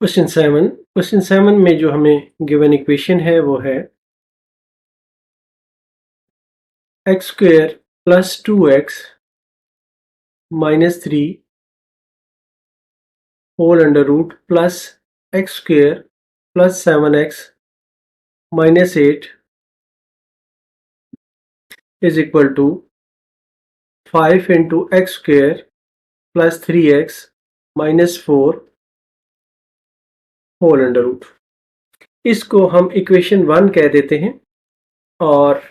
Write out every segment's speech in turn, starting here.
Question 7 में जो हमें गिवन इक्वेशन है वो है x² + 2x - 3 whole under root plus x² + 7x - 8 is equal to 5 × x² + 3x - 4 whole under root. इसको हम इक्वेशन 1 कह देते हैं और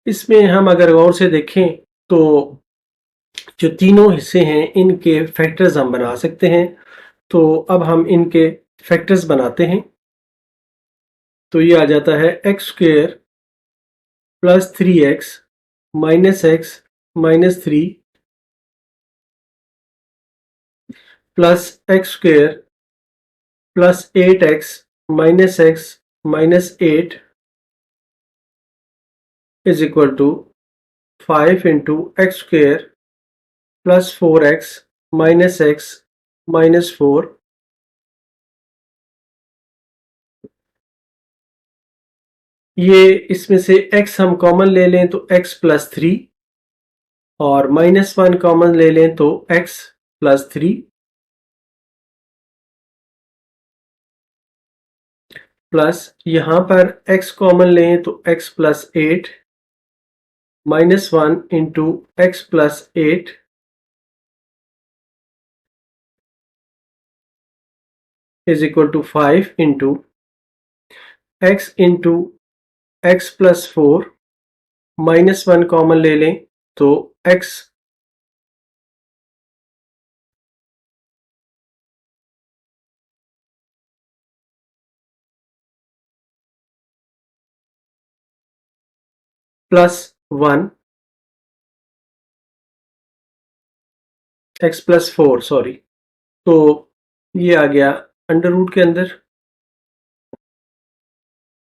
इसमें हम अगर गौर से देखें तो जो तीनों हिस्से हैं इनके फैक्टर्स हम बना सकते हैं। तो अब हम इनके फैक्टर्स बनाते हैं। तो ये आ जाता है x² + 3x - x - 3 plus x² + 8x - x - 8 is equal to 5 × x² + 4x - x - 4 ये इसमें से x हम कॉमन ले लें तो x + 3 और -1 कॉमन ले लें तो x + 3 प्लस यहाँ पर x कॉमन लें तो x + 8 -1 × x + 8 is equal to 5 × x × x + 4 -1 common ले लें तो x + 1 x + 4 सॉरी। तो ये आ गया अंडर रूट के अंदर।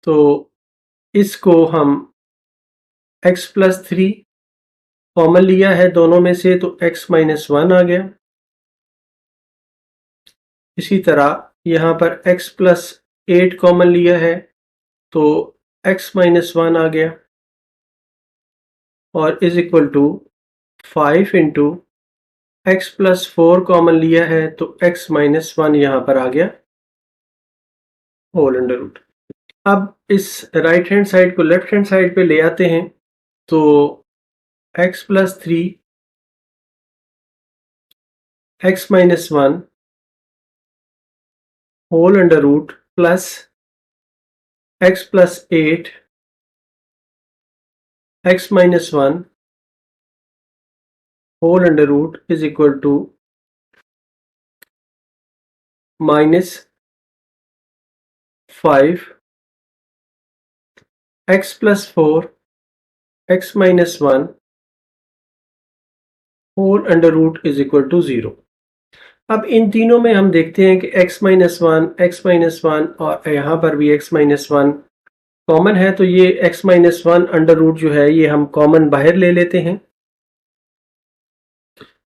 तो इसको हम x + 3 कॉमन लिया है दोनों में से तो x - 1 आ गया। इसी तरह यहाँ पर x + 8 कॉमन लिया है तो x - 1 आ गया और is equal to 5 × x + 4 common लिया है तो x - 1 यहाँ पर आ गया होल अंडर रूट। अब इस राइट हैंड साइड को लेफ्ट हैंड साइड पे ले आते हैं तो x + 3 x - 1 whole under root plus x + 8 x - 1 whole under root is equal to -5 x + 4 x - 1 whole under root is equal to 0। अब इन तीनों में हम देखते हैं कि x - 1 x - 1 और यहाँ पर भी x - 1 कॉमन है तो ये x - 1 अंडर रूट जो है ये हम कॉमन बाहर ले लेते हैं।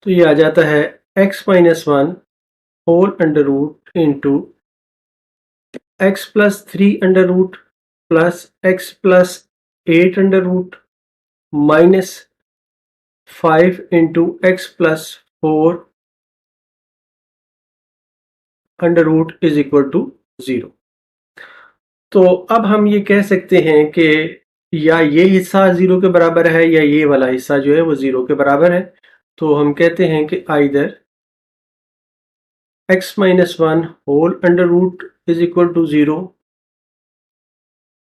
तो ये आ जाता है x - 1 whole under root into x + 3 under root plus x + 8 under root minus 5 × x + 4 under root is equal to 0। तो अब हम ये कह सकते हैं कि या ये हिस्सा 0 के बराबर है या ये वाला हिस्सा जो है वो 0 के बराबर है। तो हम कहते हैं कि either x - 1 whole under root is equal to 0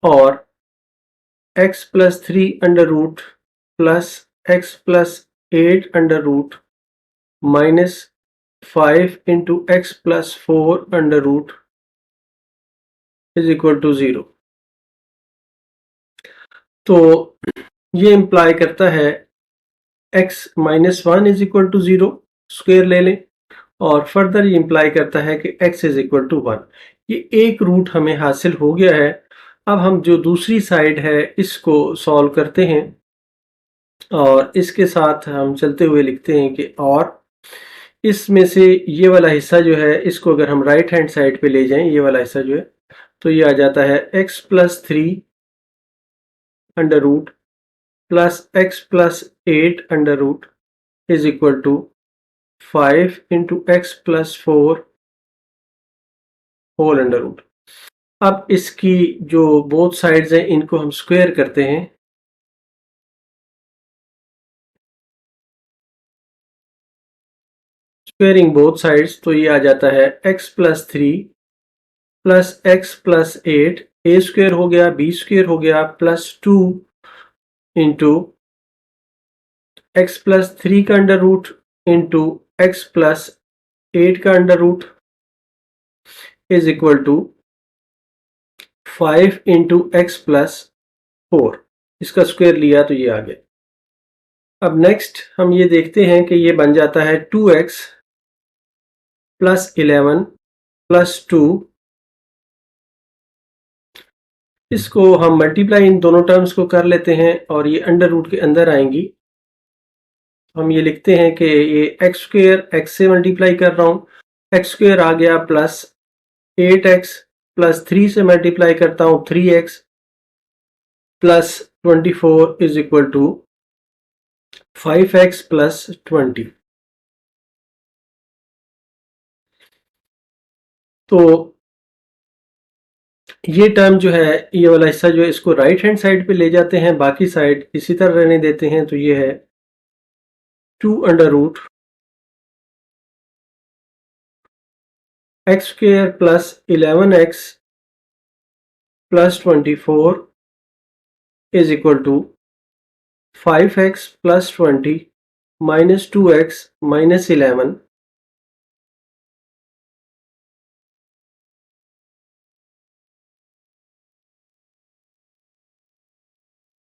और x + 3 under root plus x + 8 under root minus 5 × x + 4 under root is equal to 0। तो ये इंप्लाई करता है x - 1 is equal to 0 square ले लें और फर्दर ये इंप्लाई करता है कि x इज इक्वल टू 1। ये एक रूट हमें हासिल हो गया है। अब हम जो दूसरी साइड है इसको सॉल्व करते हैं और इसके साथ हम चलते हुए लिखते हैं कि और इसमें से ये वाला हिस्सा जो है इसको अगर हम राइट हैंड साइड पे ले जाएं, ये वाला हिस्सा जो है, तो ये आ जाता है x plus 3 under root plus x plus 8 under root is equal to 5 into x plus 4 whole under root. अब इसकी जो बोथ साइड्स हैं इनको हम स्क्वायर करते हैं। स्क्वायरिंग बोथ साइड्स तो ये आ जाता है x plus 3 plus x plus 8, ए स्क्वायर हो गया, बी स्क्वायर हो गया, प्लस 2 इंटू एक्स प्लस 3 का under root into x plus 8 का under root is equal to 5 into x plus 4। इसका स्क्वायर लिया तो ये आ गया। अब नेक्स्ट हम ये देखते हैं कि ये बन जाता है 2x प्लस 11 प्लस 2। इसको हम मल्टीप्लाई इन दोनों टर्म्स को कर लेते हैं और ये अंडर रूट के अंदर आएंगी। हम ये लिखते हैं कि ये एक्स स्क्वायर एक्स से मल्टीप्लाई कर रहा हूँ, एक्स स्क्वायर आ गया प्लस 8x प्लस 3 से मल्टीप्लाई करता हूँ 3x plus 24 is equal to 5x plus 20। तो ये टर्म जो है, ये वाला हिस्सा जो है, इसको राइट हैंड साइड पे ले जाते हैं, बाकी साइड इसी तरह रहने देते हैं। तो ये है 2 under root x square plus 11x plus 24 is equal to 5x plus 20 minus 2x minus 11।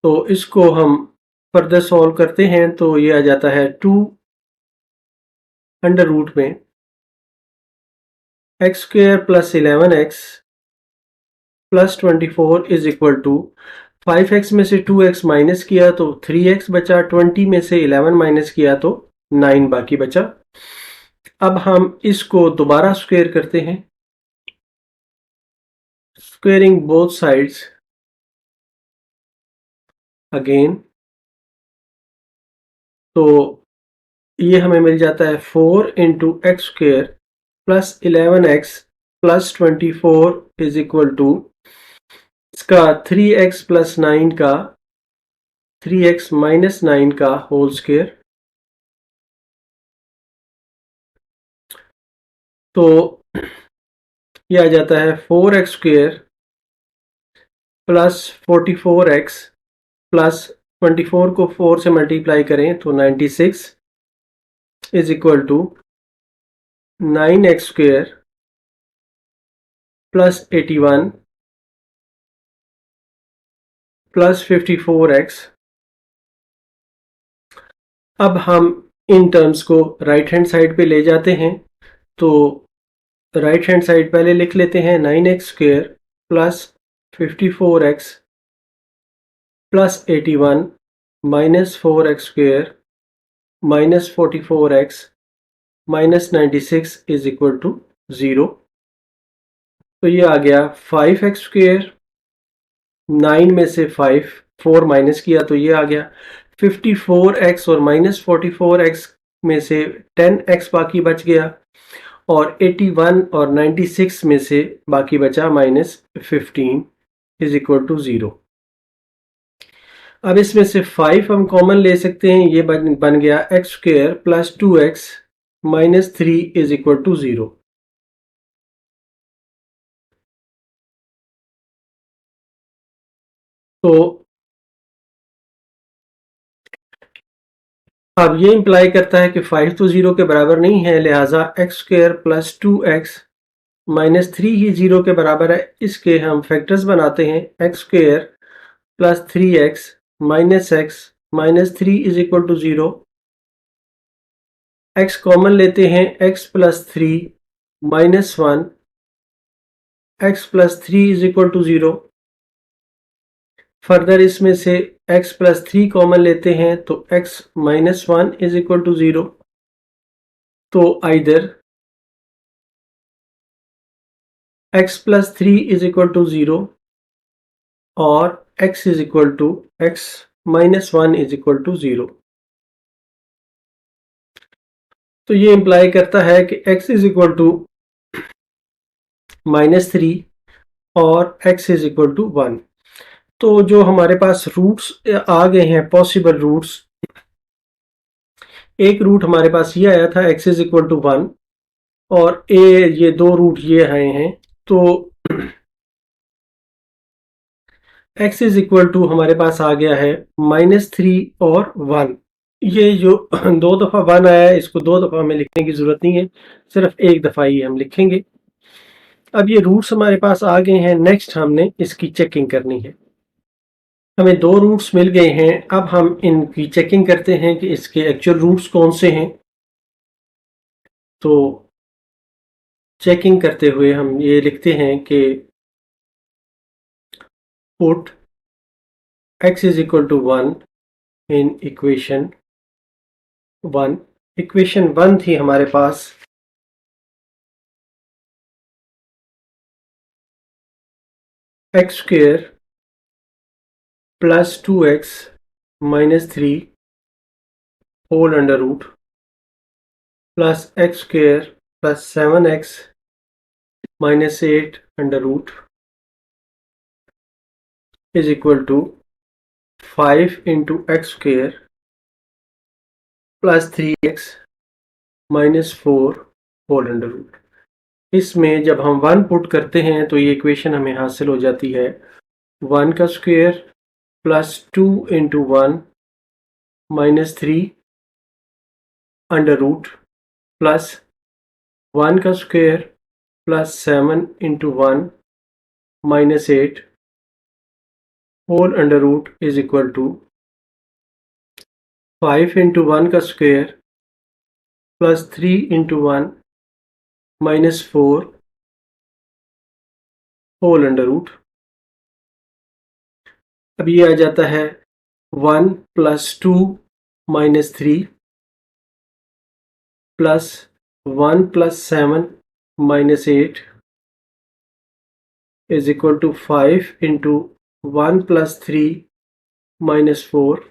तो इसको हम फर्दर सॉल्व करते हैं तो ये आ जाता है 2 अंडर रूट में x square plus 11x plus 24 is equal to 5x में से 2x माइनस किया तो 3x बचा, 20 में से 11 माइनस किया तो 9 बाकी बचा। अब हम इसको दोबारा स्क्वायर करते हैं, स्क्वेयरिंग बोथ साइड्स अगेन। तो ये हमें मिल जाता है 4 into x square plus 11x plus 24 is equal to इसका 3x प्लस 9 का 3x माइनस 9 का होल स्क्वायर। तो ये आ जाता है 4x square plus 44x plus 24 को 4 से मल्टीप्लाई करें तो 96 is equal to 9x square plus 81 plus 54x। अब हम इन टर्म्स को राइट हैंड साइड पे ले जाते हैं। तो राइट हैंड साइड पहले लिख लेते हैं 9x square plus 54x plus 81 minus 4x square minus 44x minus 96 is equal to 0। तो ये आ गया 5x स्क्वेयर, 9 में से 4 माइनस किया तो ये आ गया 54x और माइनस 44x में से 10x बाकी बच गया और 81 और 96 में से बाकी बचा माइनस 15 इज इक्वल टू 0। अब इसमें से 5 हम कॉमन ले सकते हैं, ये बन गया x square plus 2x minus 3 is equal to 0। तो अब ये इंप्लाई करता है कि 5 तो 0 के बराबर नहीं है, लिहाजा x square plus 2x minus 3 ही 0 के बराबर है। इसके हम फैक्टर्स बनाते हैं, x square plus 3x minus x minus 3 is equal to 0। x common लेते हैं, x plus 3 minus 1 x plus 3 is equal to 0। Further इसमें से x प्लस 3 कॉमन लेते हैं तो x minus 1 is equal to 0। तो either x plus 3 is equal to 0 और x is equal to x minus 1 is equal to 0। तो ये imply करता है कि x इज इक्वल टू -3 और x इज इक्वल टू 1। तो जो हमारे पास रूट्स आ गए हैं, पॉसिबल रूट्स, एक रूट हमारे पास ये आया था x इज इक्वल टू 1 और ये दो रूट ये आए हैं। तो x इज इक्वल टू हमारे पास आ गया है -3 और 1। ये जो दो दफ़ा 1 आया है इसको दो दफ़ा हमें लिखने की ज़रूरत नहीं है, सिर्फ एक दफ़ा ही हम लिखेंगे। अब ये रूट्स हमारे पास आ गए हैं, नेक्स्ट हमने इसकी चेकिंग करनी है। हमें दो रूट्स मिल गए हैं, अब हम इनकी चेकिंग करते हैं कि इसके एक्चुअल रूट्स कौन से हैं। तो चेकिंग करते हुए हम ये लिखते हैं कि put x is equal to 1 in equation 1। Equation 1 थी हमारे पास x square plus 2x minus 3 whole under root plus x square plus 7x minus 8 under root is equal to 5 into x square plus 3x minus 4 whole under root. इसमें जब हम 1 put करते हैं तो ये इक्वेशन हमें हासिल हो जाती है 1 का square plus 2 into 1 minus 3 under root plus 1 का square plus 7 into 1 minus 8 whole under root is equal to 5 into 1 का square plus 3 into 1 minus 4 whole under root. अब ये आ जाता है 1 plus 2 minus 3 plus 1 plus 7 minus 8 is equal to 5 into 1 plus 3 minus 4।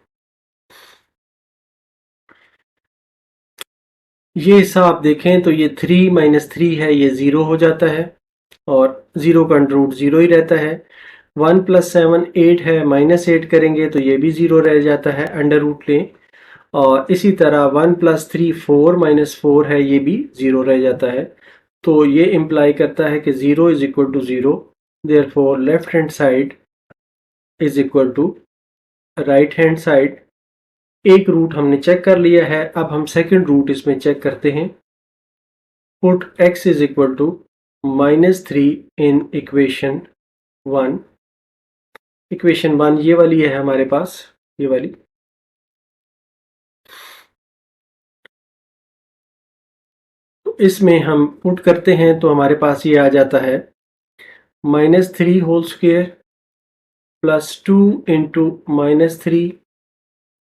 ये हिसाब देखें तो ये 3 माइनस 3 है, ये 0 हो जाता है और 0 का अंडर रूट 0 ही रहता है। 1 प्लस 7 8 है, माइनस 8 करेंगे तो ये भी 0 रह जाता है, अंडर रूट लें। और इसी तरह 1 प्लस 3 4 माइनस 4 है, ये भी 0 रह जाता है। तो ये इम्प्लाई करता है कि 0 is equal to 0, therefore left hand side is equal to right hand side. एक रूट हमने चेक कर लिया है, अब हम सेकंड रूट इसमें चेक करते हैं। Put x is equal to -3 in equation 1। Equation 1 ये वाली है हमारे पास, ये वाली। तो इसमें हम पुट करते हैं तो हमारे पास ये आ जाता है -3 whole square plus 2 into -3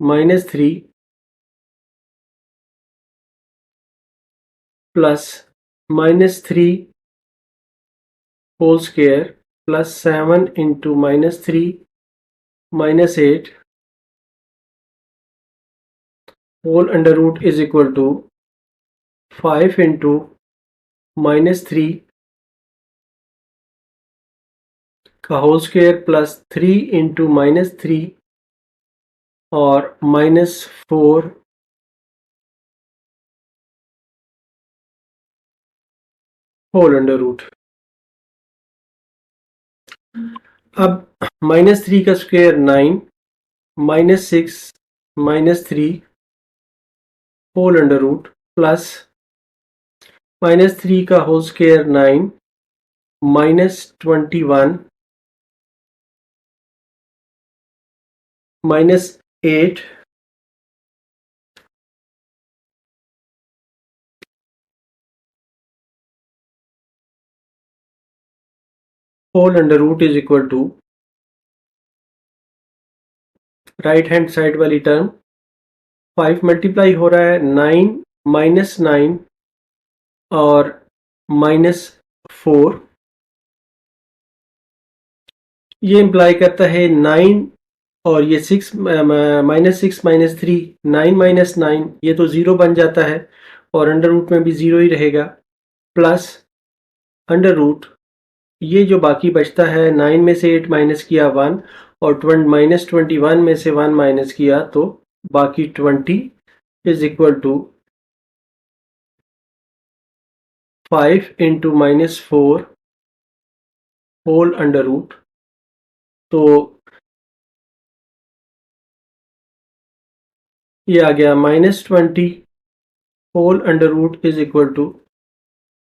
minus 3 plus -3 whole square plus 7 into -3 minus 8 whole under root is equal to 5 into -3 का होल स्क्वेयर प्लस 3 इंटू -3 और -4 होल अंडर रूट। अब -3 का square 9 -6 -3 whole under root plus -3 का whole square 9 -21 -8 whole under root is equal to right hand side वाली term 5 multiply हो रहा है 9 minus 9 और -4, ये इम्प्लाई करता है 9 और ये 6 -6 -3, 9 माइनस 9, ये तो 0 बन जाता है और अंडर रूट में भी 0 ही रहेगा, प्लस अंडर रूट ये जो बाकी बचता है 9 में से 8 माइनस किया 1 और -21 में से 1 माइनस किया तो बाकी 20 is equal to 5 into -4 whole under root. तो ये आ गया -20 whole under root is equal to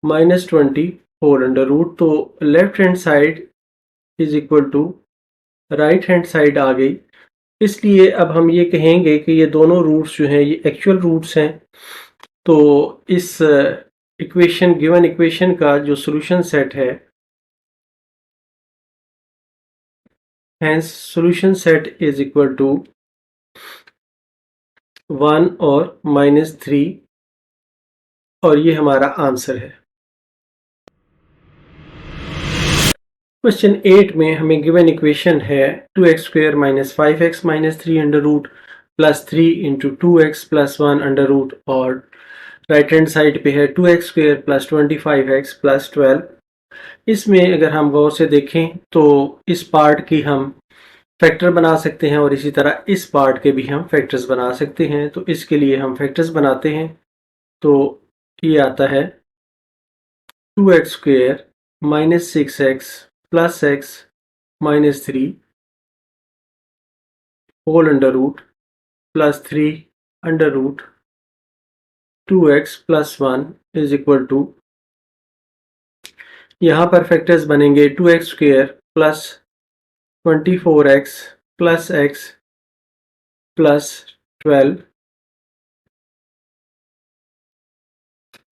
-20 whole under root. तो left hand side is equal to right hand side आ गई। इसलिए अब हम ये कहेंगे कि ये दोनों रूट्स जो हैं ये एक्चुअल रूट्स हैं। तो इस इक्वेशन गिवन इक्वेशन का जो सॉल्यूशन सेट है, hence solution set is equal to 1 और -3 और ये हमारा आंसर है। क्वेश्चन 8 में हमें गिवन इक्वेशन है 2x² - 5x - 3 under root plus 3 into 2x plus 1 under root और राइट हैंड साइड पे है 2x² प्लस 25x प्लस 12। इसमें अगर हम गौर से देखें तो इस पार्ट की हम फैक्टर बना सकते हैं और इसी तरह इस पार्ट के भी हम फैक्टर्स बना सकते हैं। तो इसके लिए हम फैक्टर्स बनाते हैं। तो ये आता है 2x² - 6x plus x minus 3 whole under root plus 3 under root 2x plus 1 is equal to, यहाँ पर फैक्टर्स बनेंगे 2x² plus 24x plus x plus 12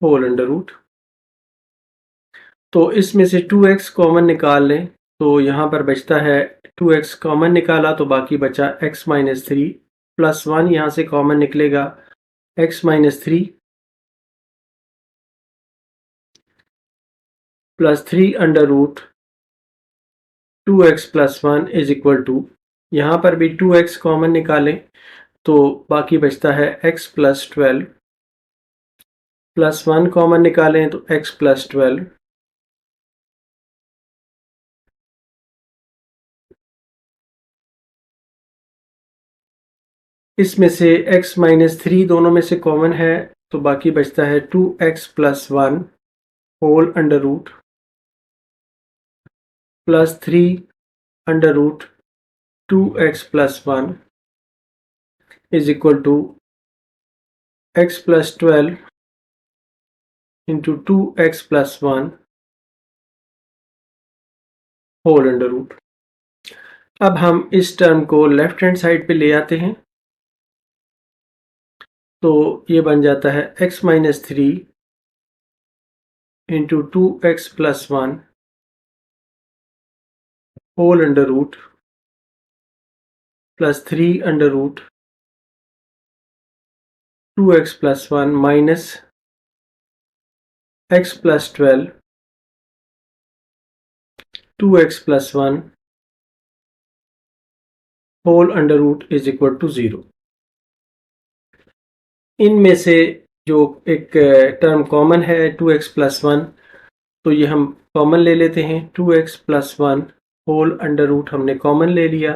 whole under root. तो इसमें से 2x कॉमन निकाल लें तो यहाँ पर बचता है 2x कॉमन निकाला तो बाकी बचा x माइनस 3 प्लस 1 यहाँ से कॉमन निकलेगा x minus 3 plus 3 under root 2x plus 1 is equal to, यहाँ पर भी 2x कॉमन निकालें तो बाकी बचता है x प्लस 12 प्लस 1 कॉमन निकालें तो x प्लस 12 इसमें से x माइनस 3 दोनों में से कॉमन है तो बाकी बचता है 2x plus 1 whole under root plus 3 under root 2x plus 1 is equal to x plus 12 into 2x plus 1 whole under root. अब हम इस टर्म को लेफ्ट हैंड साइड पे ले आते हैं तो ये बन जाता है x minus 3 into 2x plus 1 whole under root plus 3 under root 2x plus 1 minus x plus 12 2x plus 1 whole under root is equal to 0। इनमें से जो एक टर्म कॉमन है 2x प्लस 1 तो ये हम कॉमन ले लेते हैं 2x plus 1 whole under root हमने कॉमन ले लिया।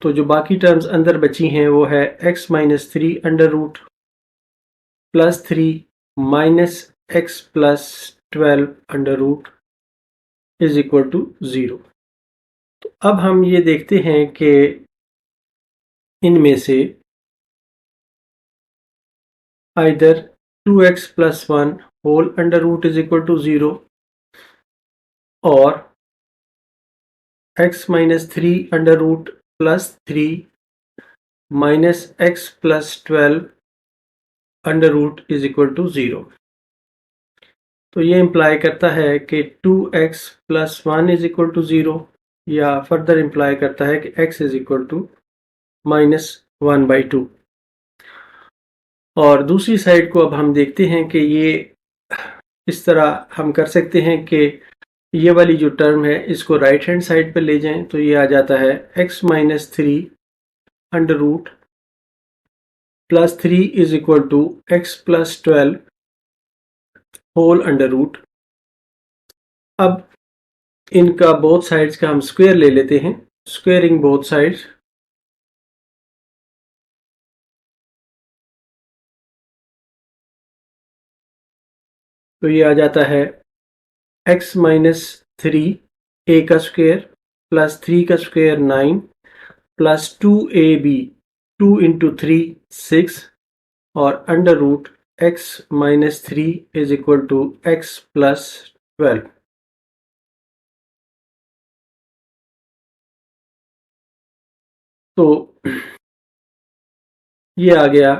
तो जो बाकी टर्म्स अंदर बची हैं वो है x minus 3 under root plus 3 minus x plus 12 under root is equal to 0। तो अब हम ये देखते हैं कि इनमें से either 2x plus 1 whole under root is equal to 0 or x minus 3 under root plus 3 minus x plus 12 under root is equal to 0। तो ये इम्प्लाई करता है कि 2x plus 1 is equal to 0 या फर्दर इम्प्लाई करता है कि x is equal to minus 1/2। और दूसरी साइड को अब हम देखते हैं कि ये इस तरह हम कर सकते हैं कि ये वाली जो टर्म है इसको राइट हैंड साइड पर ले जाएं, तो ये आ जाता है x minus 3 under root plus 3 is equal to x plus 12 whole under root. अब इनका बोथ साइड्स का हम स्क्वायर ले लेते हैं, स्क्वेयरिंग बोथ साइड्स। तो ये आ जाता है x माइनस 3 a का स्क्वायर प्लस 3 का स्क्वायर 9 प्लस 2ab 2 इंटू 3 6 और under root x minus 3 is equal to x plus 12। तो ये आ गया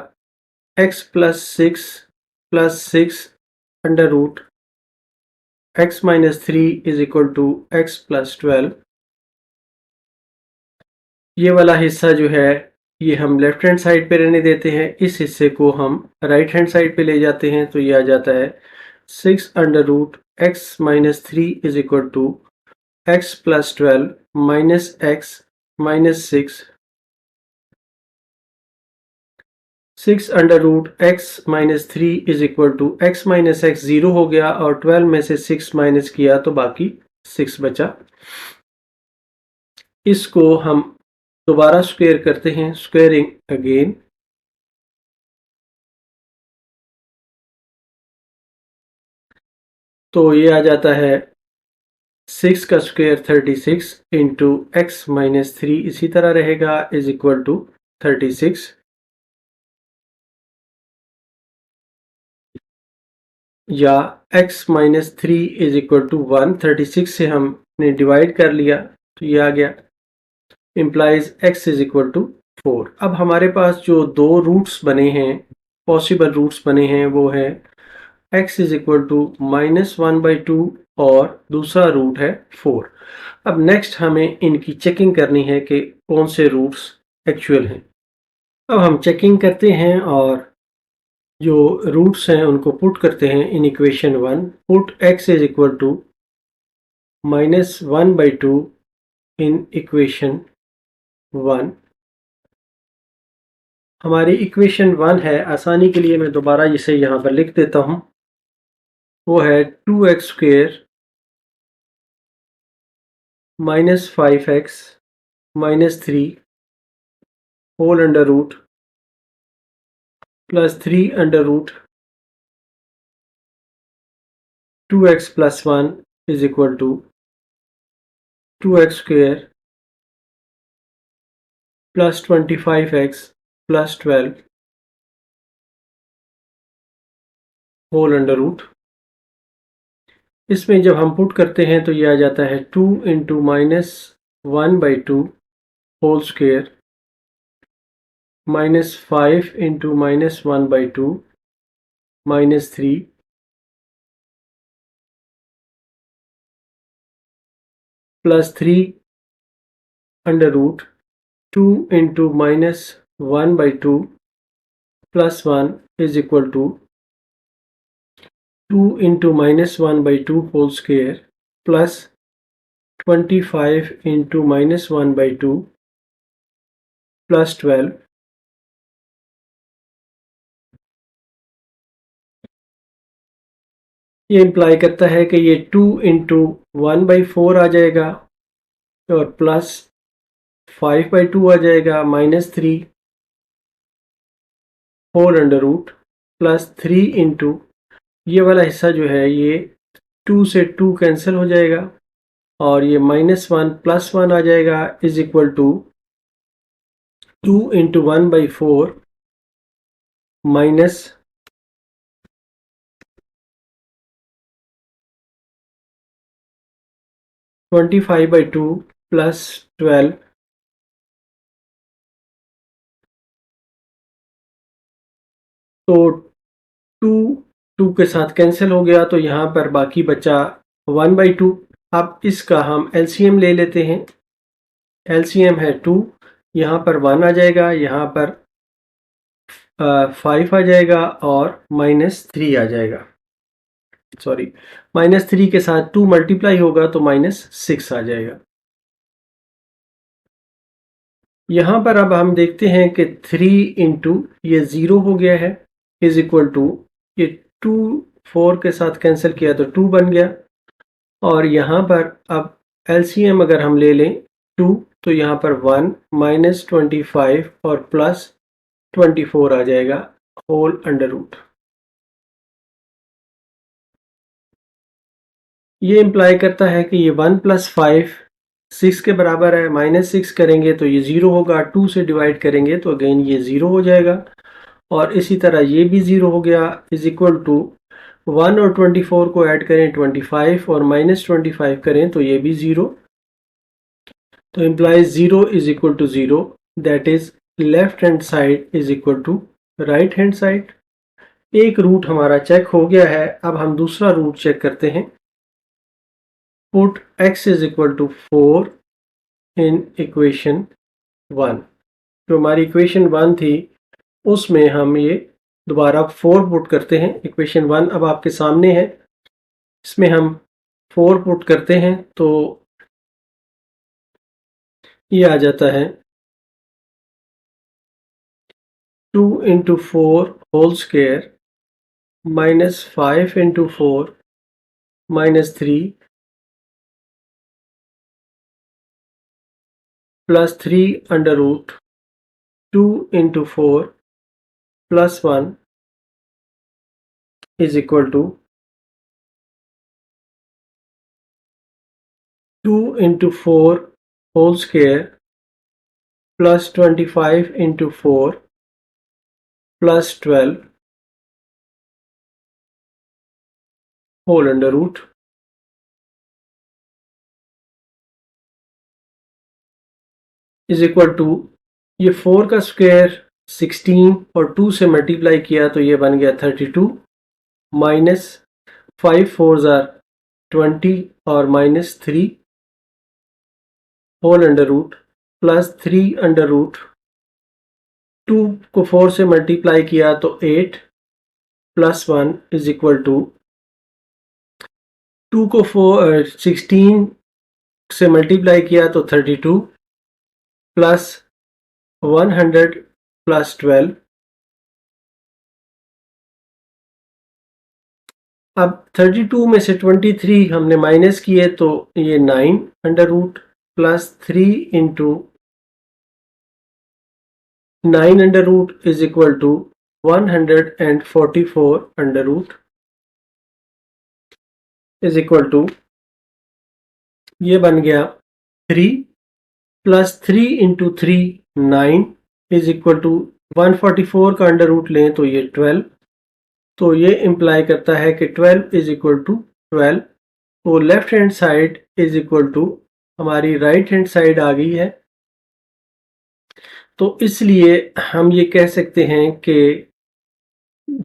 x plus 6 under root x minus 3 is equal to x plus 12। ये वाला हिस्सा जो है ये हम लेफ्ट हैंड साइड पे रहने देते हैं, इस हिस्से को हम राइट हैंड साइड पे ले जाते हैं। तो ये आ जाता है 6 under root x minus 3 is equal to x plus 12 minus x minus 6 under root x minus 3 is equal to x minus x 0 हो गया और 12 में से 6 माइनस किया तो बाकी 6 बचा। इसको हम दोबारा स्क्वायर करते हैं, स्क्वायरिंग अगेन। तो ये आ जाता है 6 का स्क्वायर 36 इंटू एक्स माइनस 3 इसी तरह रहेगा इज इक्वल टू 36। या x minus 3 is equal to 1, 36 से हमने डिवाइड कर लिया तो ये आ गया implies x is equal to 4। अब हमारे पास जो दो रूट्स बने हैं, पॉसिबल रूट्स बने हैं, वो है x is equal to minus 1/2 और दूसरा रूट है 4। अब नेक्स्ट हमें इनकी चेकिंग करनी है कि कौन से रूट्स एक्चुअल हैं। अब हम चेकिंग करते हैं और जो रूट्स हैं उनको पुट करते हैं in equation 1। Put x is equal to minus 1/2 in equation 1। हमारी इक्वेशन 1 है, आसानी के लिए मैं दोबारा इसे यहाँ पर लिख देता हूँ। वो है 2x square minus 5x minus 3 whole under root plus 3 under root 2x plus 1 is equal to 2x square plus 25x plus 12 whole under root. इसमें जब हम पुट करते हैं तो ये आ जाता है 2 into minus 1/2 whole square minus 5 into minus 1/2 minus 3 plus 3 under root 2 into minus 1/2 plus 1 is equal to 2 into minus 1/2 whole square plus 25 into minus 1/2 plus 12। ये इम्प्लाई करता है कि ये 2 इंटू 1/4 आ जाएगा और प्लस 5/2 आ जाएगा minus 3 whole under root plus 3 into ये वाला हिस्सा जो है ये 2 से 2 कैंसिल हो जाएगा और ये -1 प्लस 1 आ जाएगा is equal to 2 into 1/4 minus 25/2 plus 12। तो 2 2 के साथ कैंसिल हो गया तो यहाँ पर बाकी बचा 1/2। अब इसका हम एलसीएम ले लेते हैं। एलसीएम है 2, यहाँ पर 1 आ जाएगा, यहाँ पर 5 आ जाएगा और -3 आ जाएगा। सॉरी, -3 के साथ 2 मल्टीप्लाई होगा तो -6 आ जाएगा। यहाँ पर अब हम देखते हैं कि 3 इंटू ये 0 हो गया है इज इक्वल टू ये 2 4 के साथ कैंसिल किया तो 2 बन गया और यहाँ पर अब एलसीएम अगर हम ले लें 2 तो यहाँ पर 1 -25 और +24 आ जाएगा होल अंडर रूट। ये इम्प्लाई करता है कि ये 1 + 5 6 के बराबर है, -6 करेंगे तो ये 0 होगा, 2 से डिवाइड करेंगे तो अगेन ये 0 हो जाएगा और इसी तरह ये भी 0 हो गया इज इक्वल टू 1 और 24 को ऐड करें 25 और -25 करें तो ये भी 0, तो implies 0 is equal to 0, that is left hand side is equal to right hand side. एक रूट हमारा चेक हो गया है, अब हम दूसरा रूट चेक करते हैं। Put x is equal to 4 in equation 1। जो हमारी इक्वेशन 1 थी उसमें हम ये दोबारा 4 पुट करते हैं। इक्वेशन 1 अब आपके सामने है, इसमें हम 4 पुट करते हैं तो ये आ जाता है 2 into 4 whole square -5 into 4 -3 +3 under root 2 into 4 +1 is equal to 2 into 4 whole square +25 into 4 +12 whole under root is equal to ये 4 का स्क्वायर 16 और 2 से मल्टीप्लाई किया तो ये बन गया 32 माइनस 5 4 ज़ार 20 और -3 whole under root +3 under root 2 को 4 से मल्टीप्लाई किया तो 8 +1 इज इक्वल टू 2 को 16 से मल्टीप्लाई किया तो 32 प्लस 100 प्लस 12। अब 32 में से 23 हमने माइनस किए तो ये 9 under root +3 into 9 under root is equal to 144 under root is equal to ये बन गया 3 +3 इंटू 3 9 इज इक्वल टू 144 का अंडर रूट लें तो ये 12, तो ये इम्प्लाई करता है कि 12 इज इक्वल टू 12, तो left hand side is equal to हमारी राइट हैंड साइड आ गई है। तो इसलिए हम ये कह सकते हैं कि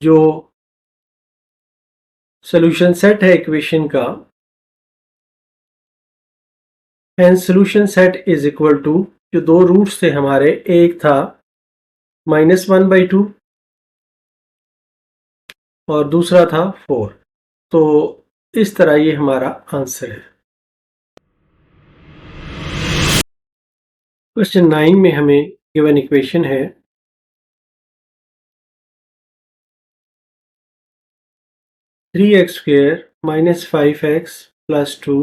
जो सॉल्यूशन सेट है इक्वेशन का, hence solution set is equal to जो दो रूट्स थे हमारे, एक था -1/2 और दूसरा था 4, तो इस तरह ये हमारा आंसर है। क्वेश्चन 9 में हमें गिवन इक्वेशन है 3x² -5x + 2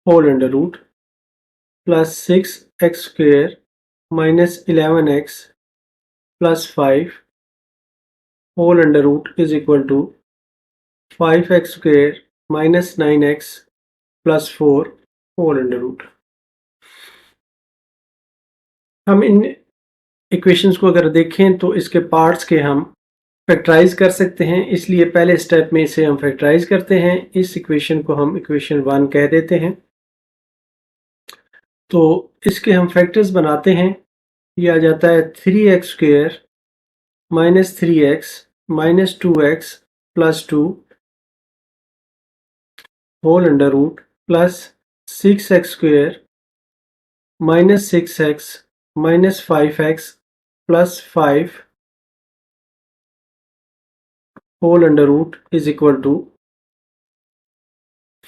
whole under root +6x² -11x + 5 whole under root is equal to 5x² -9x + 4 whole under root. हम इन इक्वेशंस को अगर देखें तो इसके पार्ट्स के हम फैक्टराइज कर सकते हैं, इसलिए पहले स्टेप में इसे हम फैक्टराइज करते हैं। इस इक्वेशन को हम इक्वेशन 1 कह देते हैं। तो इसके हम फैक्टर्स बनाते हैं। ये आ जाता है 3x² -3x -2x + 2 whole under root +6x² minus 6x minus 5x plus 5 whole under root is equal to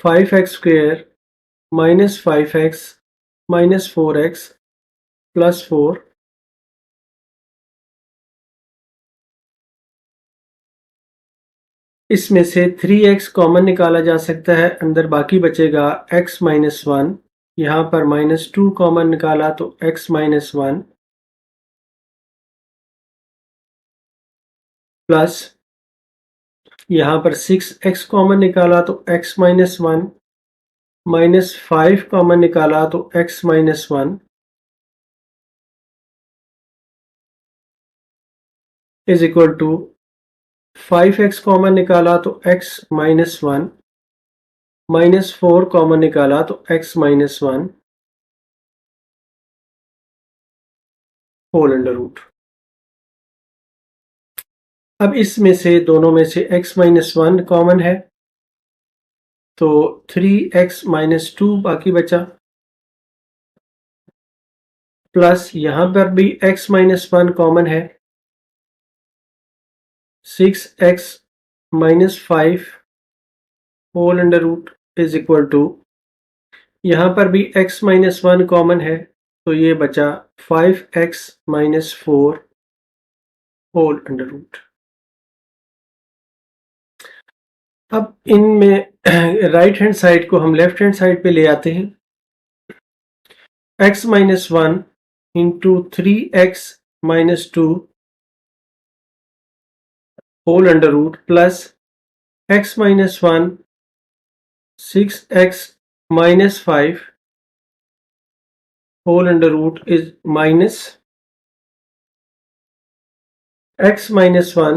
5x square minus 5x minus 4x plus 4। इसमें से 3x कॉमन निकाला जा सकता है, अंदर बाकी बचेगा x माइनस 1। यहाँ पर माइनस 2 कॉमन निकाला तो x माइनस 1 प्लस यहाँ पर 6x कॉमन निकाला तो x माइनस 1 माइनस 5 कॉमन निकाला तो x minus 1 is equal to 5x common निकाला तो x माइनस 1 माइनस 4 कॉमन निकाला तो x minus 1 whole under root. अब इसमें से दोनों में से x माइनस 1 कॉमन है तो 3x माइनस 2 बाकी बचा प्लस यहाँ पर भी x माइनस 1 कॉमन है 6x minus 5 whole under root is equal to यहाँ पर भी x माइनस 1 कॉमन है तो ये बचा 5x minus 4 whole under root. अब इनमें राइट हैंड साइड को हम लेफ्ट हैंड साइड पे ले आते हैं। x minus 1 into 3x minus 2 whole under root plus x minus 1 6x minus 5 whole under root is minus x minus 1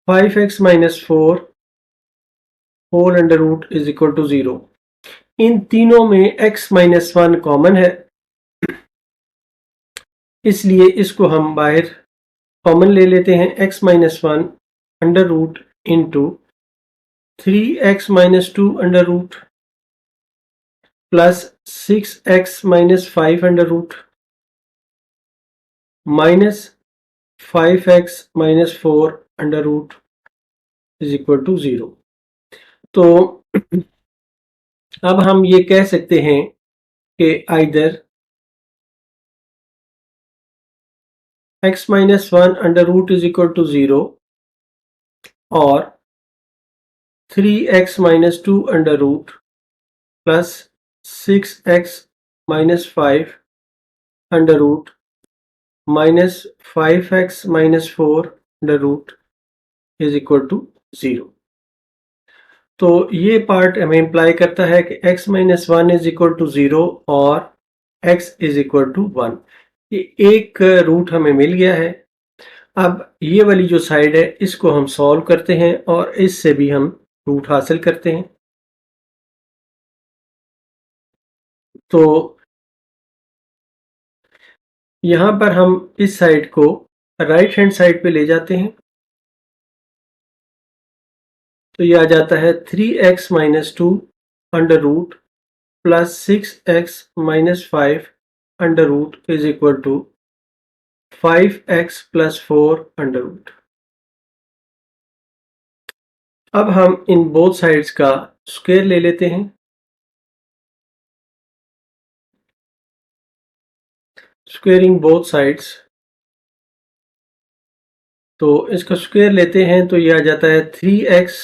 5x minus 4 whole under root is equal to 0। इन तीनों में x minus 1 common है इसलिए इसको हम बाहर common ले लेते हैं। x minus 1 under root into 3x minus 2 under root plus 6x minus 5 under root minus 5x minus 4 under root is equal to 0। तो अब हम ये कह सकते हैं कि either x minus 1 under root is equal to 0 और 3x minus 2 under root plus 6x minus 5 under root minus 5x minus 4 under root is equal to 0। तो ये पार्ट हमें इम्प्लाई करता है कि x minus 1 is equal to 0 और x is equal to 1। ये एक रूट हमें मिल गया है। अब ये वाली जो साइड है इसको हम सॉल्व करते हैं और इससे भी हम रूट हासिल करते हैं। तो यहाँ पर हम इस साइड को राइट हैंड साइड पे ले जाते हैं तो ये आ जाता है 3x minus 2 under root plus 6x minus 5 under root is equal to 5x plus 4 under root. अब हम इन बोथ साइड्स का स्क्वायर ले लेते हैं। स्क्वेयरिंग बोथ साइड्स, तो इसका स्क्वायर लेते हैं तो यह आ जाता है 3x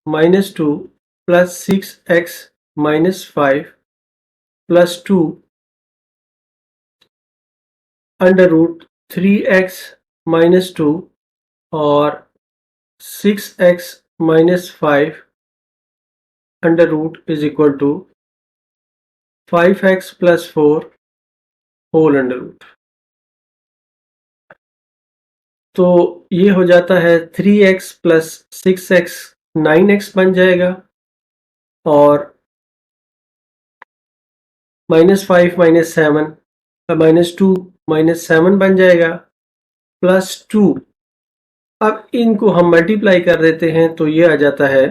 minus 2 plus 6x minus 5 plus 2 under root 3x minus 2 और 6x minus 5 under root is equal to 5x plus 4 whole under root. तो ये हो जाता है 3x प्लस 6x 9x बन जाएगा और माइनस 5 माइनस 7 माइनस 2 माइनस 7 बन जाएगा प्लस 2। अब इनको हम मल्टीप्लाई कर देते हैं तो ये आ जाता है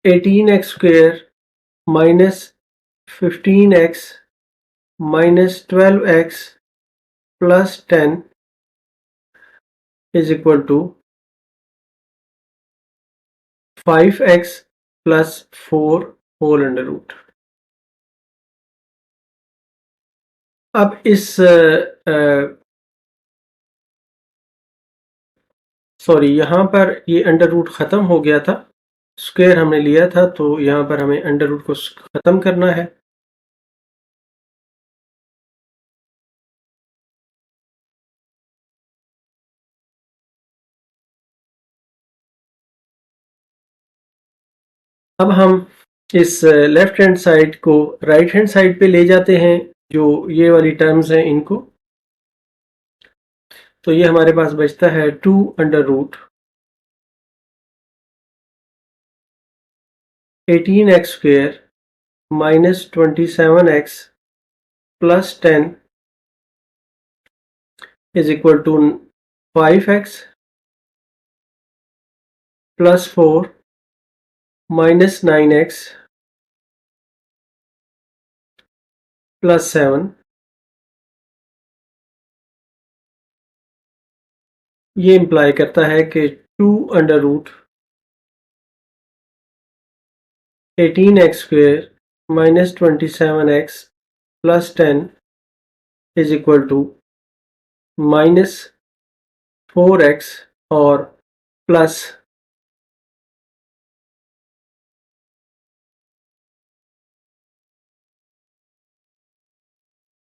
18x² minus 15x minus 12x plus 10 is equal to 5x plus 4 whole under root। अब इस यहाँ पर ये अंडर रूट ख़त्म हो गया था, स्क्वायर हमने लिया था, तो यहाँ पर हमें अंडर रूट को ख़त्म करना है। अब हम इस लेफ्ट हैंड साइड को राइट हैंड साइड पे ले जाते हैं, जो ये वाली टर्म्स हैं इनको, तो ये हमारे पास बचता है 2 under root 18x² minus 27x plus 10 is equal to 5x plus 4 minus 9x plus 7। ये इंप्लाई करता है कि 2 under root 18x² minus 27x plus 10 is equal to minus 4x और प्लस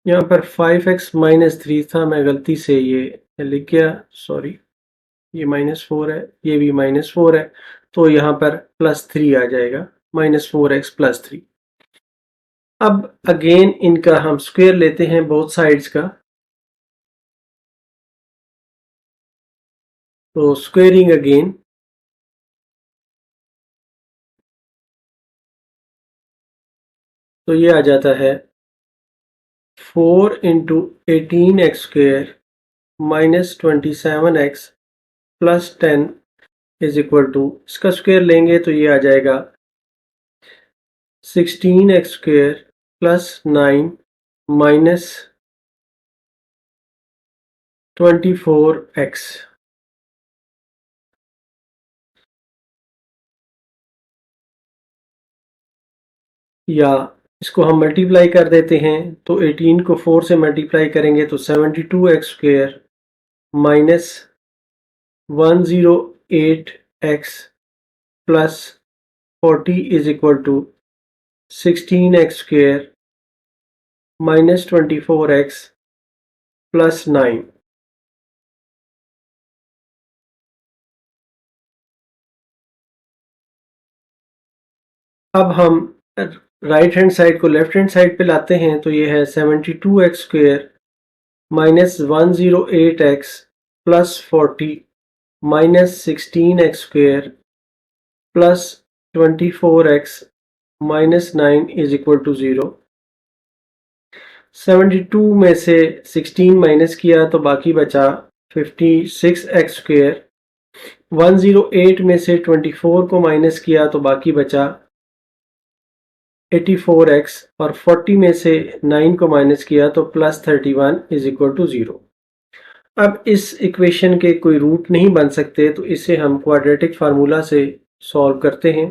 यहाँ पर 5x minus 3 था, मैं गलती से ये लिख गया, सॉरी। ये -4 है, ये भी -4 है, तो यहाँ पर +3 आ जाएगा, -4x + 3। अब अगेन इनका हम स्क्वायर लेते हैं बोथ साइड्स का, तो स्क्वेयरिंग अगेन, तो ये आ जाता है 4 × 18x² minus 27x plus 10 is equal to, इसका स्क्वायर लेंगे तो ये आ जाएगा 16x² plus 9 minus 24x। या इसको हम मल्टीप्लाई कर देते हैं, तो 18 को 4 से मल्टीप्लाई करेंगे तो 72x² minus 108x plus 40 is equal to 16x² minus 24x plus 9। अब हम राइट हैंड साइड को लेफ्ट हैंड साइड पे लाते हैं, तो ये है 72x² minus 108x plus 40 minus 16x² plus 24x minus 9 is equal to 0। 72 में से 16 माइनस किया तो बाकी बचा 56x²। 108 में से 24 को माइनस किया तो बाकी बचा 84x, और 40 में से 9 को माइनस किया तो +31 इज इक्वल टू 0। अब इस इक्वेशन के कोई रूट नहीं बन सकते, तो इसे हम क्वाड्रेटिक फार्मूला से सॉल्व करते हैं,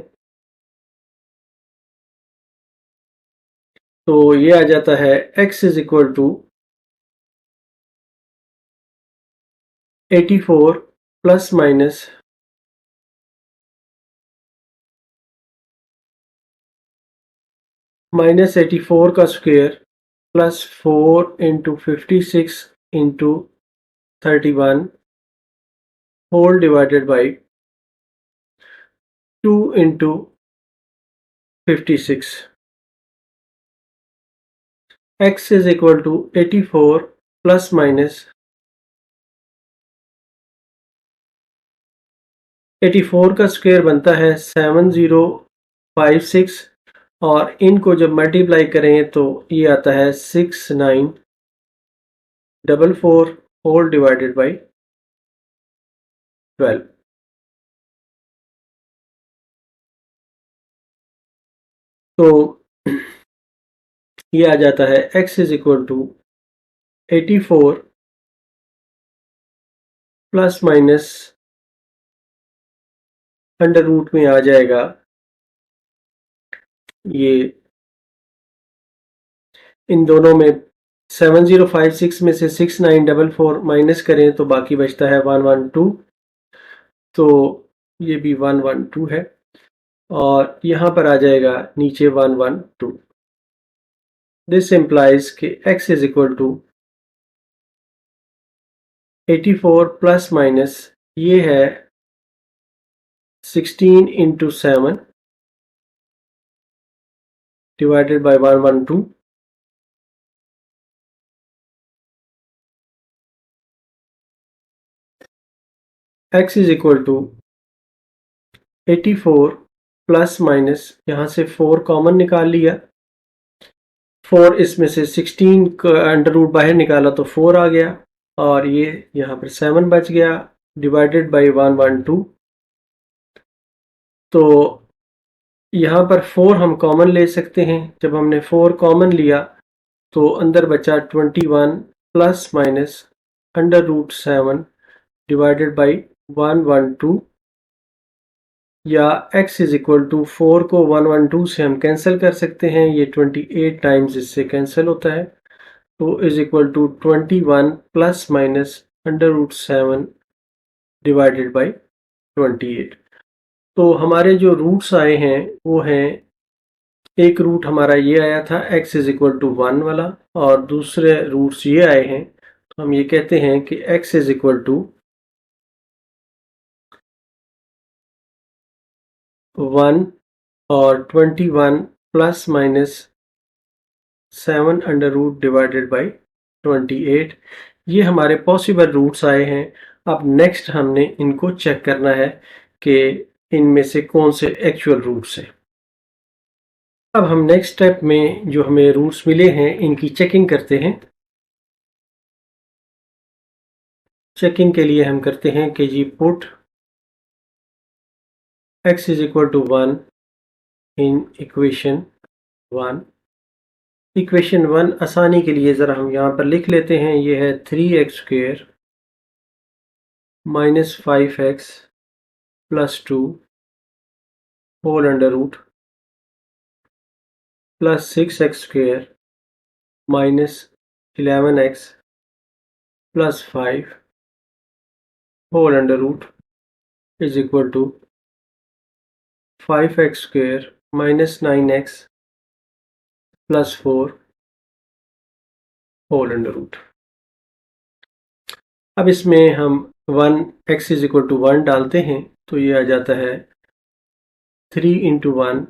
तो ये आ जाता है x is equal to 84 plus minus -84 का square plus 4 × 56 × 31 whole divided by 2 × 56। x is equal to 84 plus minus 84 का स्क्वायर बनता है 7056, और इनको जब मल्टीप्लाई करें तो ये आता है 6944 होल डिवाइडेड बाई 12। तो ये आ जाता है x is equal to 84 plus minus under root में आ जाएगा ये इन दोनों में 7056 में से 6944 माइनस करें तो बाकी बचता है 112। तो ये भी 112 है और यहाँ पर आ जाएगा नीचे 112। दिस इम्प्लाइज कि x is equal to 84 plus minus ये है 16 into 7 divided by 112। x is equal to 84 plus minus यहाँ से 4 कॉमन निकाल लिया, 4 इसमें से 16 का अंडर रूट बाहर निकाला तो 4 आ गया और ये यहाँ पर 7 बच गया डिवाइडेड बाय 112। तो यहाँ पर 4 हम कॉमन ले सकते हैं। जब हमने 4 कॉमन लिया तो अंदर बचा 21 plus minus under root 7 divided by 112 या x इज इक्वल टू 4 को 112 से हम कैंसिल कर सकते हैं। ये 28 टाइम्स इससे कैंसिल होता है तो is equal to 21 plus minus under root 7 divided by 28। तो हमारे जो रूट्स आए हैं वो हैं, एक रूट हमारा ये आया था x इज इक्वल टू 1 वाला और दूसरे रूट्स ये आए हैं। तो हम ये कहते हैं कि x इज इक्वल टू 1 और 21 plus minus 7 under root divided by 28। ये हमारे पॉसिबल रूट्स आए हैं। अब नेक्स्ट हमने इनको चेक करना है कि इनमें से कौन से एक्चुअल रूट्स हैं। अब हम नेक्स्ट स्टेप में जो हमें रूट्स मिले हैं इनकी चेकिंग करते हैं। चेकिंग के लिए हम करते हैं कि जी put x is equal to 1 in equation 1। Equation 1 आसानी के लिए ज़रा हम यहाँ पर लिख लेते हैं। ये है 3x square minus 5x plus 2 whole under root plus 6x square minus 11x plus 5 whole under root is equal to 5x square minus 9x plus 4 whole under root. अब इसमें हम 1x इज इक्वल टू 1 डालते हैं तो ये आ जाता है 3 इंटू 1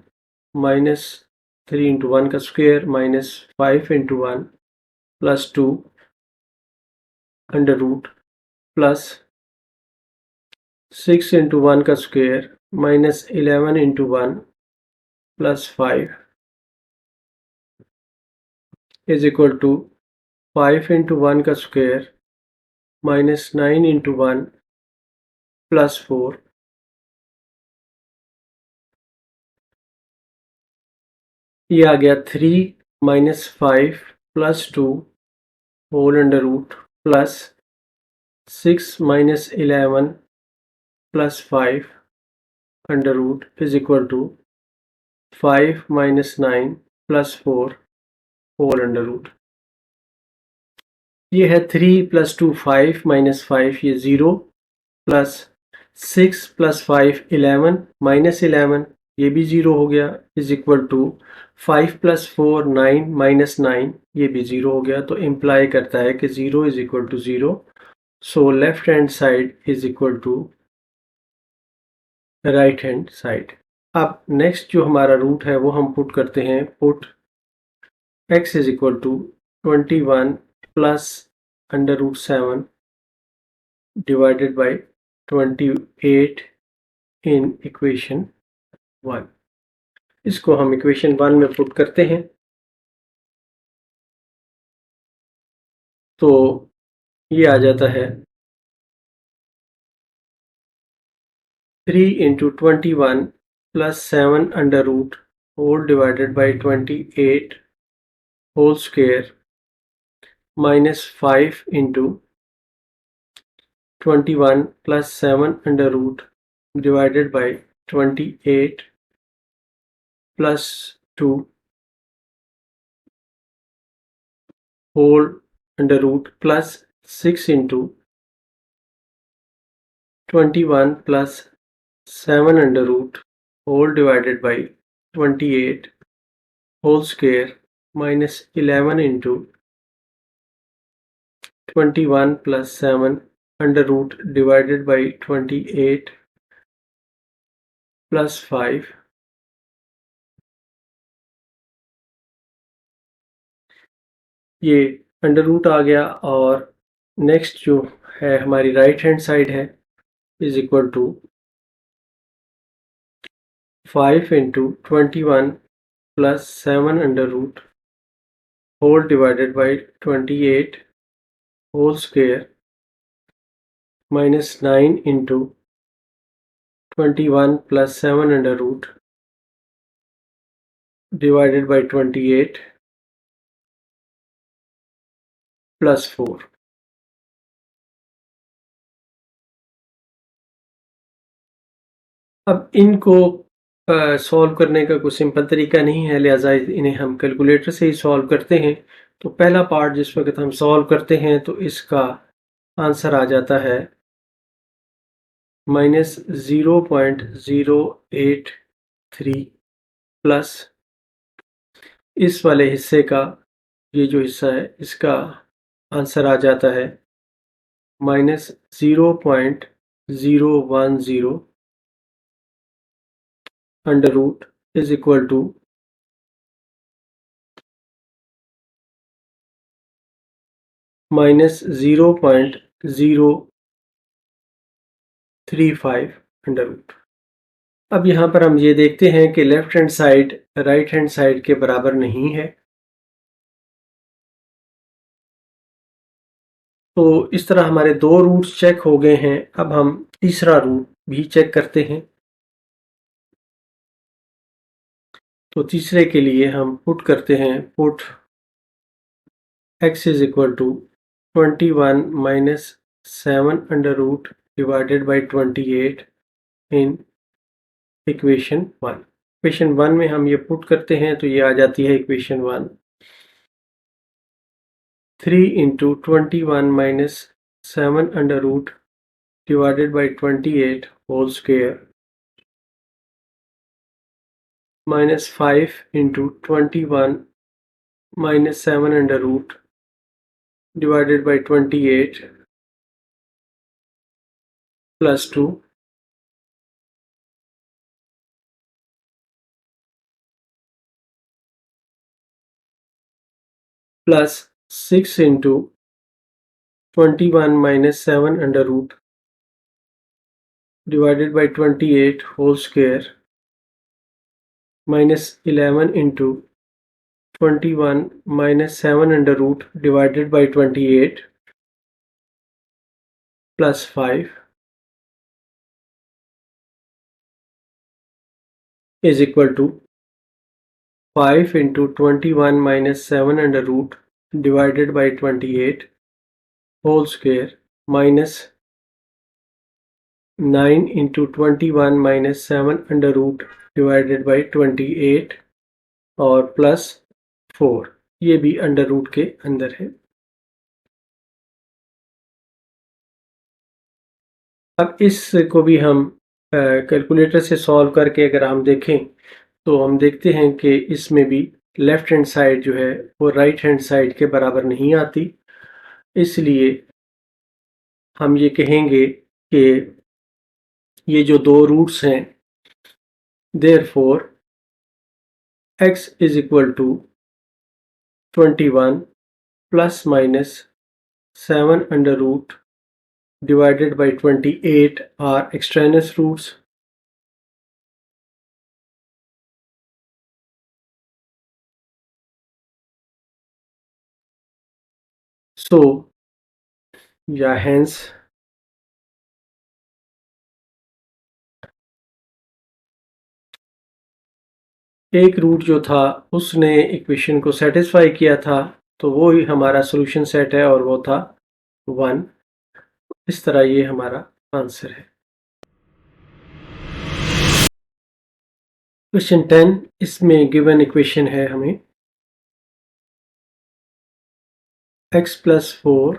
माइनस 3 इंटू 1 का square minus 5 into 1 plus 2 under root plus 6 into 1 का square minus 11 into 1 plus 5 is equal to 5 into 1 का स्क्वेयर माइनस 9 इंटू 1 प्लस 4। ये आ गया 3 minus 5 plus 2 whole under root plus 6 minus 11 plus 5 under root is equal to 5 minus 9 plus 4 whole under root. ये है 3 plus 2 5 minus 5 ये 0 plus 6 plus 5 11 minus 11 ये भी 0 हो गया is equal to 5 plus 4 9 minus 9 ये भी 0 हो गया। तो इम्प्लाई करता है कि 0 is equal to 0। So left hand side is equal to right hand side. अब नेक्स्ट जो हमारा रूट है वो हम पुट करते हैं। Put x is equal to 21 plus under root 7 divided by 28 in equation 1। इसको हम इक्वेशन 1 में पुट करते हैं तो ये आ जाता है 3 into 21 plus 7 under root whole divided by 28 whole square minus 5 into 21 plus 7 under root divided by 28 plus 2 whole under root plus 6 into 21 plus 7 under root whole divided by 28 whole square minus 11 into 21 plus 7 under root divided by 28 plus 5 ये under root आ गया और next जो है हमारी right hand side है is equal to 5 into 21 plus 7 under root whole divided by 28 whole square minus 9 into 21 plus 7 under root divided by 28 plus 4. अब इनको solve करने का कोई सिंपल तरीका नहीं है, लिहाजा इन्हें हम कैलकुलेटर से ही सॉल्व करते हैं। तो पहला पार्ट जिस वक्त हम सॉल्व करते हैं तो इसका आंसर आ जाता है -0.083 प्लस इस वाले हिस्से का ये जो हिस्सा है इसका आंसर आ जाता है -0.010 under root is equal to -0.035 under root. अब यहाँ पर हम ये देखते हैं कि left hand side right hand side के बराबर नहीं है, तो इस तरह हमारे दो रूट्स चेक हो गए हैं। अब हम तीसरा रूट भी चेक करते हैं। तो तीसरे के लिए हम पुट करते हैं, put x is equal to 21 minus 7 under root divided by 28 in equation 1। Equation 1 में हम ये पुट करते हैं तो ये आ जाती है equation 1 3 into 21 minus 7 under root divided by 28 whole square minus 5 into 21 minus 7 under root divided by 28 plus 2 plus 6 into 21 minus 7 under root divided by 28 whole square minus 11 into 21 minus 7 under root divided by 28 plus 5 is equal to 5 into 21 minus 7 under root divided by 28 whole square minus 9 into 21 minus 7 under root divided by 28 और plus 4, ये भी under root के अंदर है। अब इसको भी हम कैलकुलेटर से सॉल्व करके अगर हम देखें तो हम देखते हैं कि इसमें भी लेफ्ट हैंड साइड जो है वो राइट हैंड साइड के बराबर नहीं आती, इसलिए हम ये कहेंगे कि ये जो दो रूट्स हैं therefore x is equal to 21 plus minus 7 under root divided by 28 are extraneous roots. So, yeah, hence एक रूट जो था उसने इक्वेशन को सेटिस्फाई किया था, तो वो ही हमारा सॉल्यूशन सेट है और वो था 1। इस तरह ये हमारा आंसर है। क्वेश्चन 10, इसमें गिवन इक्वेशन है हमें x plus 4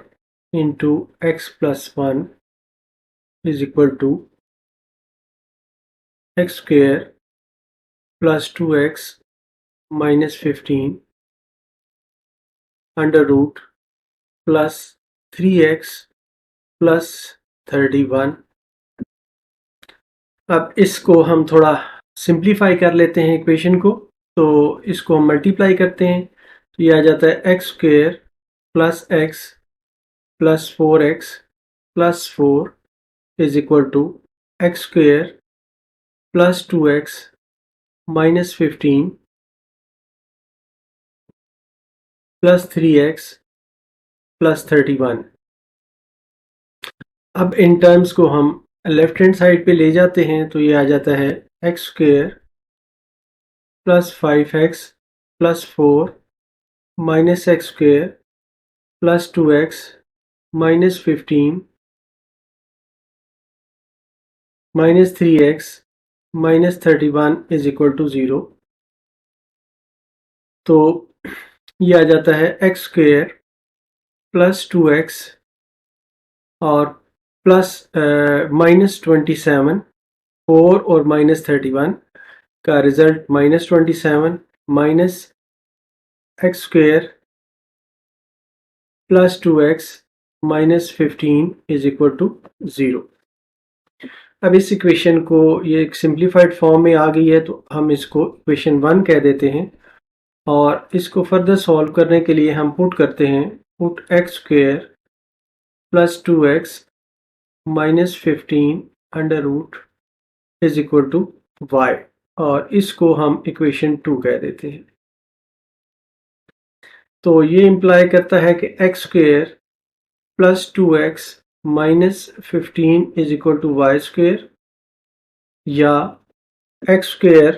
into x plus 1 is equal to x square plus 2x minus 15 under root plus 3x plus 31। अब इसको हम थोड़ा सिंप्लीफाई कर लेते हैं इक्वेशन को, तो इसको हम मल्टीप्लाई करते हैं, तो ये आ जाता है x square plus x plus 4x plus 4 is equal to x square plus 2x minus 15 plus 3x plus 31। अब इन टर्म्स को हम लेफ्ट हैंड साइड पे ले जाते हैं, तो ये आ जाता है x square plus 5x plus 4 minus x square plus 2x minus 15 minus 3x minus 31 is equal to 0। तो ये आ जाता है एक्स स्क्वेयर प्लस 2x और प्लस माइनस 27, 4 और माइनस 31 का result minus 27 minus x square plus 2x minus 15 is equal to 0। अब इस इक्वेशन को, ये एक सिंप्लीफाइड फॉर्म में आ गई है, तो हम इसको इक्वेशन 1 कह देते हैं और इसको फर्दर सॉल्व करने के लिए हम पुट करते हैं, put x square plus 2x minus 15 under root is equal to y और इसको हम इक्वेशन 2 कह देते हैं। तो ये इम्प्लाई करता है कि x square plus 2x minus 15 is equal to y square, या x square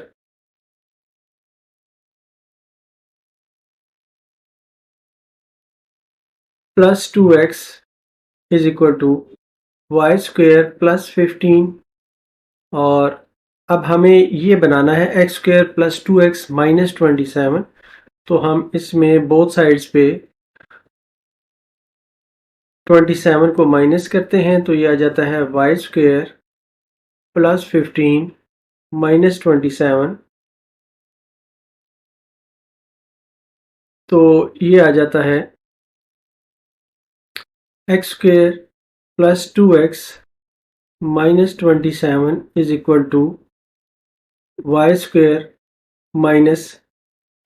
plus 2x is equal to y square plus 15। और अब हमें ये बनाना है x square plus 2x minus 27, तो हम इसमें बोथ साइड्स पे 27 को माइनस करते हैं, तो ये आ जाता है वाई स्क्वेयर प्लस 15 माइनस 27, तो ये आ जाता है x square plus 2x minus 27 is equal to y square minus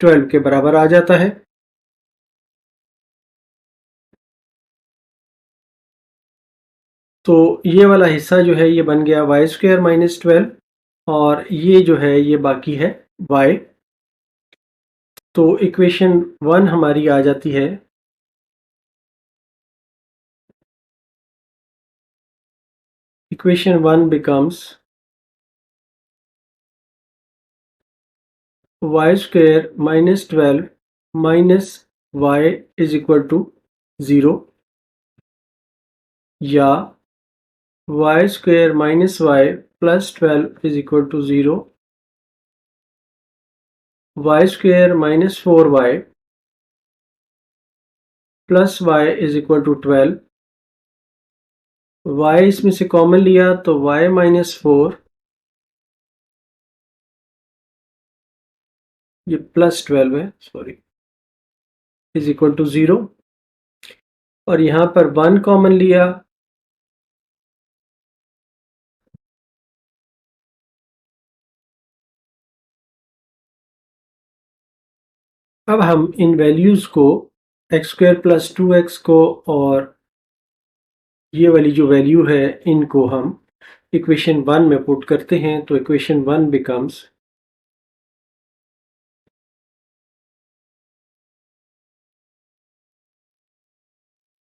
12 के बराबर आ जाता है। तो ये वाला हिस्सा जो है ये बन गया वाई स्क्वेयर माइनस 12 और ये जो है ये बाकी है y। तो इक्वेशन 1 हमारी आ जाती है equation 1 becomes y square minus 12 minus y is equal to 0, या y square minus y plus 12 is equal to 0, y square minus 4y plus y is equal to 12, y इसमें से कॉमन लिया तो y minus 4, ये plus 12 है, sorry, is equal to 0, और यहाँ पर 1 कॉमन लिया अब हम इन वैल्यूज़ को एक्स स्क्वायर प्लस 2x को और ये वाली जो वैल्यू है इनको हम इक्वेशन 1 में पुट करते हैं, तो इक्वेशन 1 बिकम्स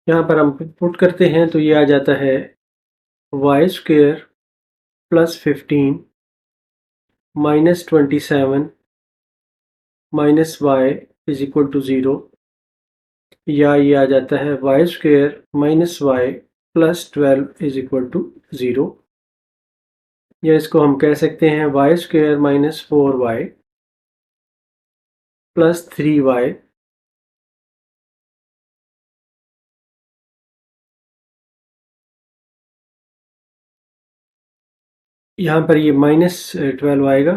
यहाँ पर हम पुट करते हैं तो ये आ जाता है y square plus 15 minus 27 minus y is equal to 0, या ये आ जाता है y square minus y plus 12 is equal to 0, या इसको हम कह सकते हैं Y square minus 4y plus 3y यहाँ पर ये -12 आएगा,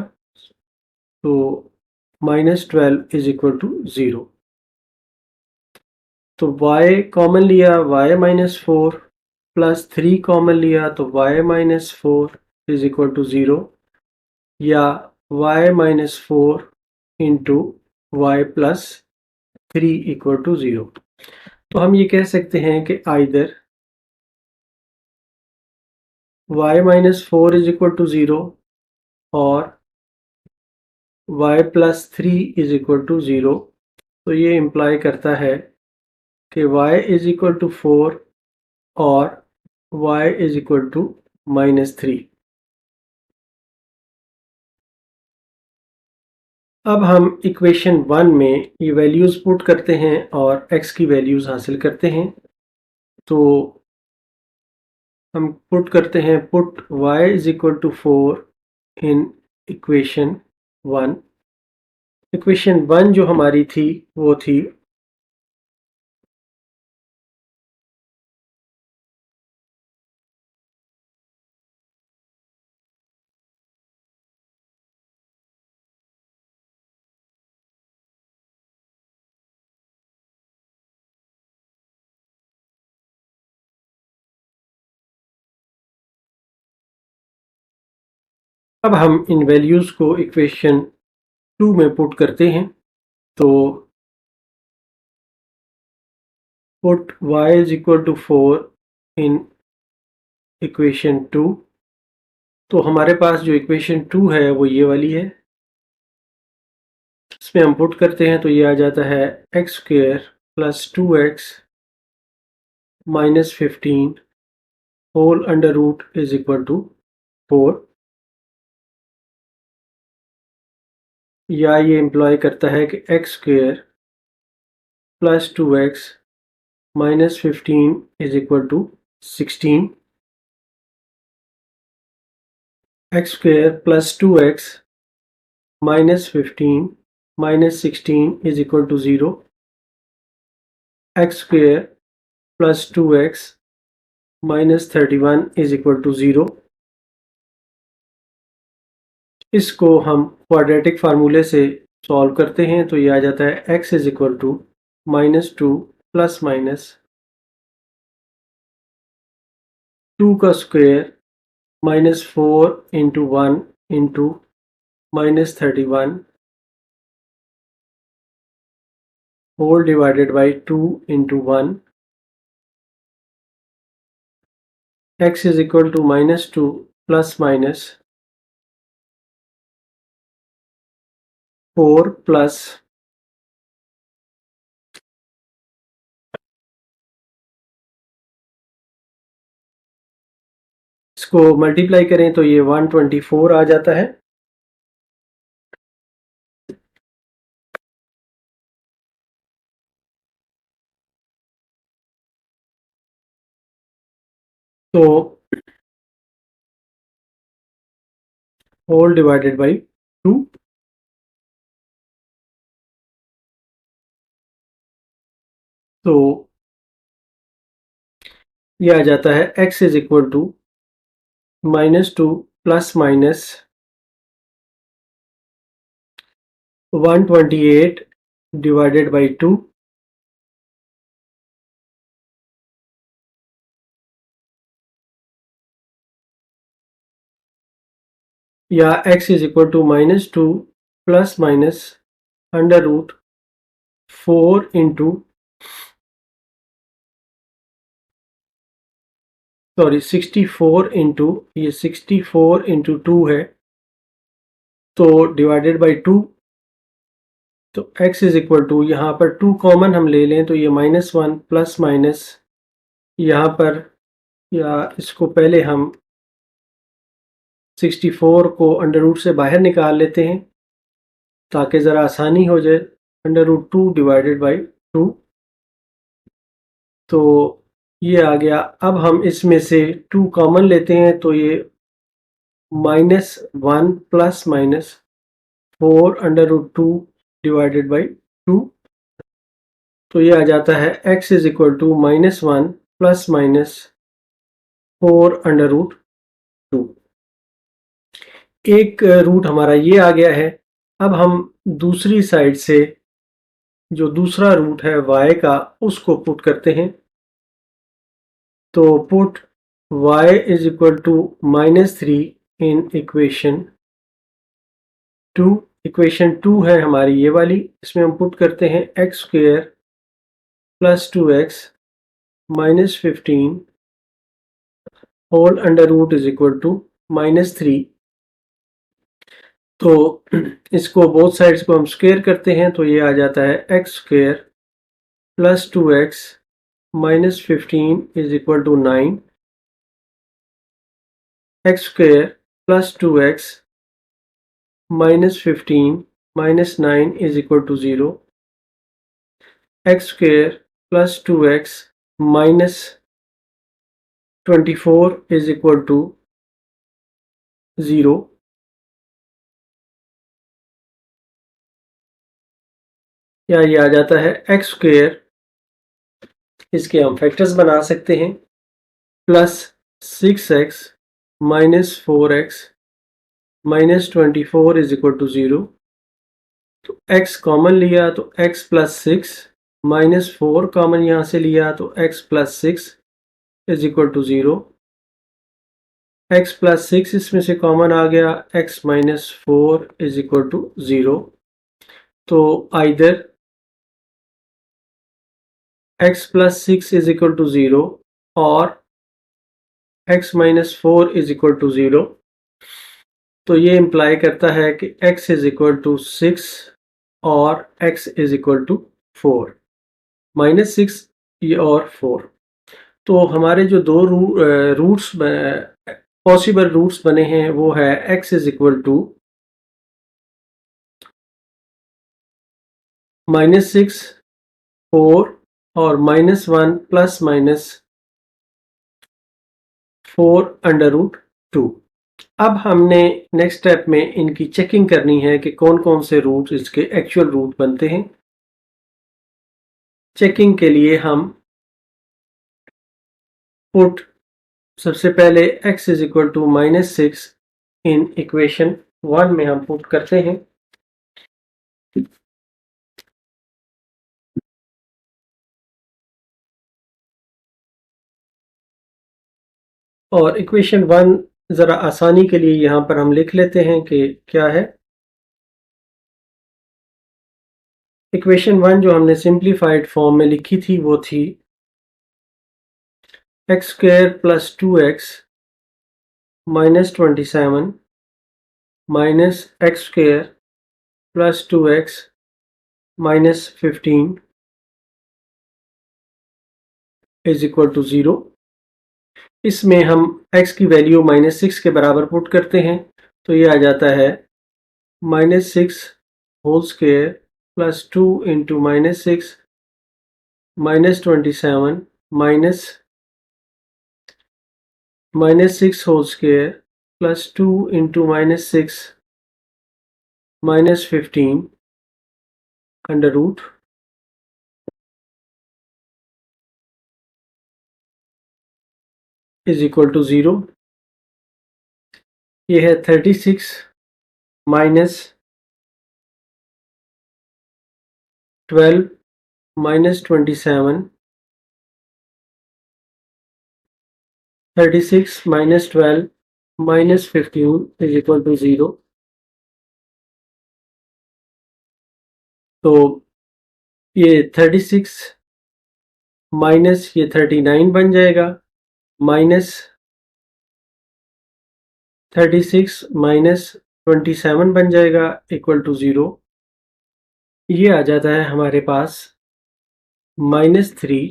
तो -12 इज इक्वल टू 0। तो y कॉमन लिया, y -4 प्लस 3 कॉमन लिया तो y -4 इज इक्वल टू 0, या y -4 into y plus 3 equal to 0। तो हम ये कह सकते हैं कि either y -4 is equal to 0 और y plus 3 is equal to 0। तो ये इम्प्लाई करता है कि y इज इक्वल टू 4 और y इज इक्वल टू -3। अब हम इक्वेशन 1 में ये वैल्यूज़ पुट करते हैं और x की वैल्यूज़ हासिल करते हैं। तो हम पुट करते हैं, put y is equal to 4 in equation 1। Equation 1 जो हमारी थी वो थी अब हम इन वैल्यूज़ को इक्वेशन 2 में पुट करते हैं। तो put y is equal to 4 in equation 2। तो हमारे पास जो इक्वेशन 2 है वो ये वाली है। इसमें हम पुट करते हैं तो ये आ जाता है x square plus 2x minus 15 whole under root is equal to 4, या ये इम्प्लॉय करता है कि x square plus 2x minus 15 is equal to 16, x square plus 2x minus 15 minus 16 is equal to 0, x square plus 2x minus 31 is equal to 0। इसको हम quadratic फार्मूले से solve करते हैं तो ये आ जाता है x is equal to -2 plus minus 2 का square -4 into 1 into -31 whole divided by 2 into 1, x is equal to -2 plus minus 4 plus इसको मल्टीप्लाई करें तो ये 124 आ जाता है। तो होल डिवाइडेड बाई 2, तो ये आ जाता है x is equal to -2 plus minus 128 divided by 2, या x is equal to -2 plus minus under root 4 into 64 into, ये 64 इंटू 2 है तो डिवाइडेड बाई 2। तो x इज इक्वल टू, यहाँ पर 2 कॉमन हम ले लें तो ये -1 प्लस माइनस यहाँ पर, या इसको पहले हम 64 को अंडर रूट से बाहर निकाल लेते हैं ताकि ज़रा आसानी हो जाए। √2 डिवाइडेड बाई 2, तो ये आ गया। अब हम इसमें से 2 कॉमन लेते हैं तो ये -1 प्लस माइनस 4√2 डिवाइडेड बाई 2, तो ये आ जाता है x is equal to -1 plus minus 4√2। एक रूट हमारा ये आ गया है। अब हम दूसरी साइड से जो दूसरा रूट है y का उसको पुट करते हैं। तो put y is equal to -3 in equation 2। Equation 2 है हमारी ये वाली, इसमें हम पुट करते हैं x square plus 2x minus 15 whole under root is equal to -3। तो इसको बोथ साइड्स को हम स्क्वायर करते हैं तो ये आ जाता है x square plus 2x minus 15 is equal to 9, x square plus 2x minus 15 minus 9 is equal to 0, x square plus 2x minus 24 is equal to 0। या ये आ जाता है x स्क्वायर, इसके हम फैक्टर्स बना सकते हैं, plus 6x minus 4x minus 24 is equal to 0। तो x कॉमन लिया तो x प्लस 6 माइनस 4 कॉमन यहाँ से लिया तो x plus 6 is equal to 0। x plus 6 इसमें से कॉमन आ गया, x minus 4 is equal to 0। तो either x plus 6 is equal to 0 और x minus 4 is equal to 0। तो ये इम्प्लाई करता है कि x इज इक्वल टू 6 और x इज इक्वल टू 4, -6 ये और 4। तो हमारे जो दो रूट्स पॉसिबल रूट्स बने हैं वो है x इज इक्वल टू -6, 4 और -1 प्लस माइनस 4√2। अब हमने नेक्स्ट स्टेप में इनकी चेकिंग करनी है कि कौन कौन से रूट इसके एक्चुअल रूट बनते हैं। चेकिंग के लिए हम पुट सबसे पहले x is equal to -6 in equation 1 में हम पुट करते हैं। और इक्वेशन 1 ज़रा आसानी के लिए यहाँ पर हम लिख लेते हैं कि क्या है। इक्वेशन 1 जो हमने सिंप्लीफाइड फॉर्म में लिखी थी वो थी x square plus 2x minus 27 minus x square plus 2x minus 15 is equal to 0। इसमें हम x की वैल्यू -6 के बराबर पुट करते हैं तो ये आ जाता है -6 whole square plus 2 into -6 minus 27 minus 6 whole square plus 2 into -6 minus 15 under root is equal to 0। ये है 36 minus 12 minus 27, 36 minus 12 minus 15 is equal to 0। तो ये 36 माइनस ये 39 बन जाएगा, माइनस 36 माइनस 27 बन जाएगा इक्वल टू 0। ये आ जाता है हमारे पास -3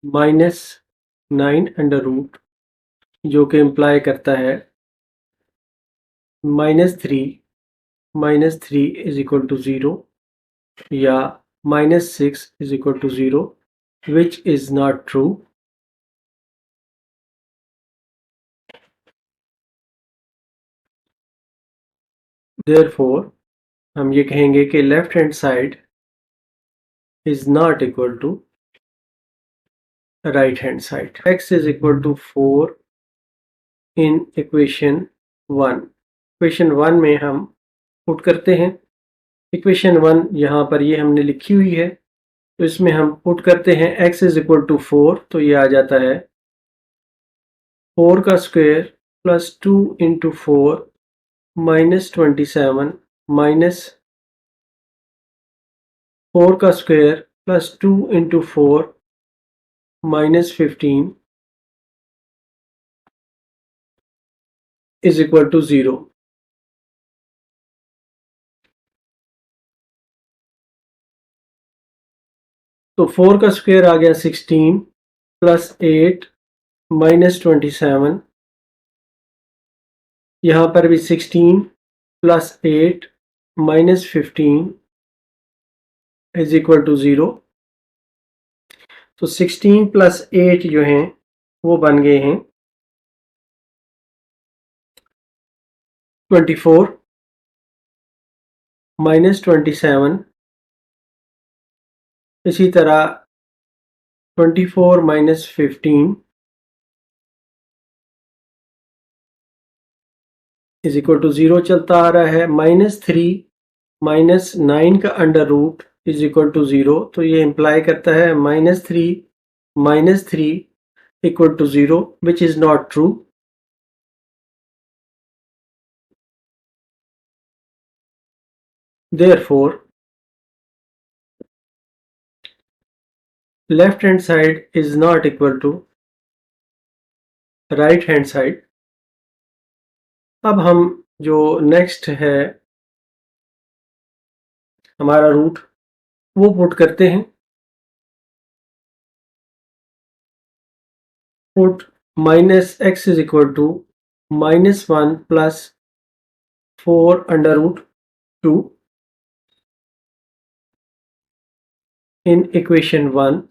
माइनस 9 अंडर रूट, जो कि इम्प्लाई करता है -3 -3 इज इक्वल टू 0 या -6 is equal to 0, which is not true. Therefore हम ये कहेंगे कि left hand side is not equal to right hand side. x is equal to 4 in equation 1। Equation 1 में हम पुट करते हैं। इक्वेशन 1 यहाँ पर ये हमने लिखी हुई है, तो इसमें हम पुट करते हैं x इज इक्वल टू 4, तो ये आ जाता है 4 का स्क्वायर प्लस 2 इंटू 4 -27 माइनस 4 का square plus 2 into 4 -15 is equal to 0। तो 4 का स्क्वायर आ गया 16 प्लस 8 -27, यहाँ पर भी 16 प्लस 8 -15 इज इक्वल टू 0। तो 16 प्लस 8 जो हैं वो बन गए हैं 24 -27, इसी तरह 24 -15 इज इक्वल टू 0 चलता आ रहा है। -3 -9 का under root is equal to 0, तो ये इंप्लाई करता है -3 equal to 0, which is not true. Therefore, left hand side is not equal to right hand side। अब हम जो नेक्स्ट है हमारा रूट वो पुट करते हैं। Put -x is equal to -1 plus 4 under root 2 in equation 1।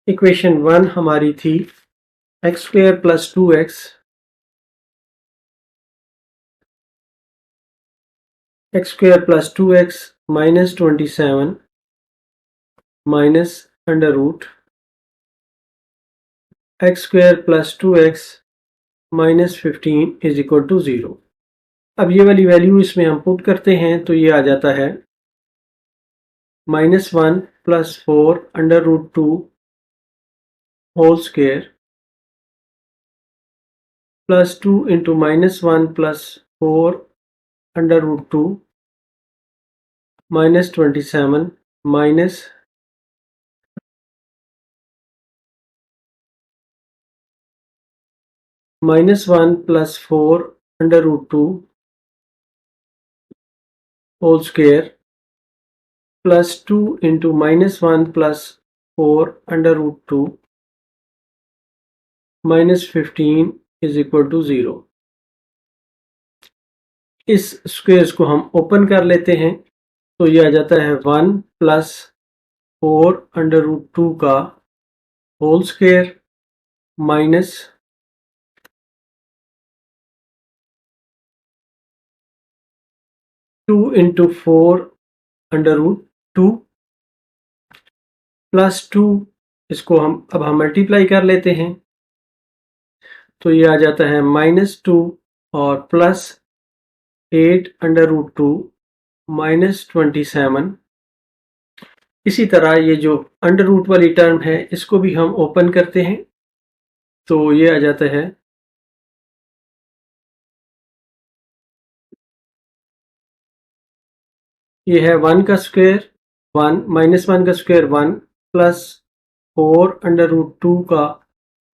Equation 1 हमारी थी x square plus 2x square plus 2x -27 minus under root x square plus 2x -15 is equal to 0। अब ये वाली वैल्यू इसमें हम पुट करते हैं, तो ये आ जाता है -1 plus 4 under root 2 whole square plus 2 into -1 plus 4 under root 2 -27 minus -1 plus 4 under root 2 whole square plus 2 into -1 plus 4 under root 2 -15 is equal to 0। इस स्क्वेयर्स को हम ओपन कर लेते हैं, तो ये आ जाता है 1 प्लस 4 अंडर रूट 2 का whole square minus 2 into 4 under root 2 plus 2, इसको हम मल्टीप्लाई कर लेते हैं, तो ये आ जाता है -2 और प्लस 8 अंडर रूट 2 -27। इसी तरह ये जो अंडर रूट वाली टर्म है इसको भी हम ओपन करते हैं, तो ये आ जाता है ये है 1 का स्क्वायर 1 -1 का स्क्वायर 1 प्लस 4 अंडर रूट 2 का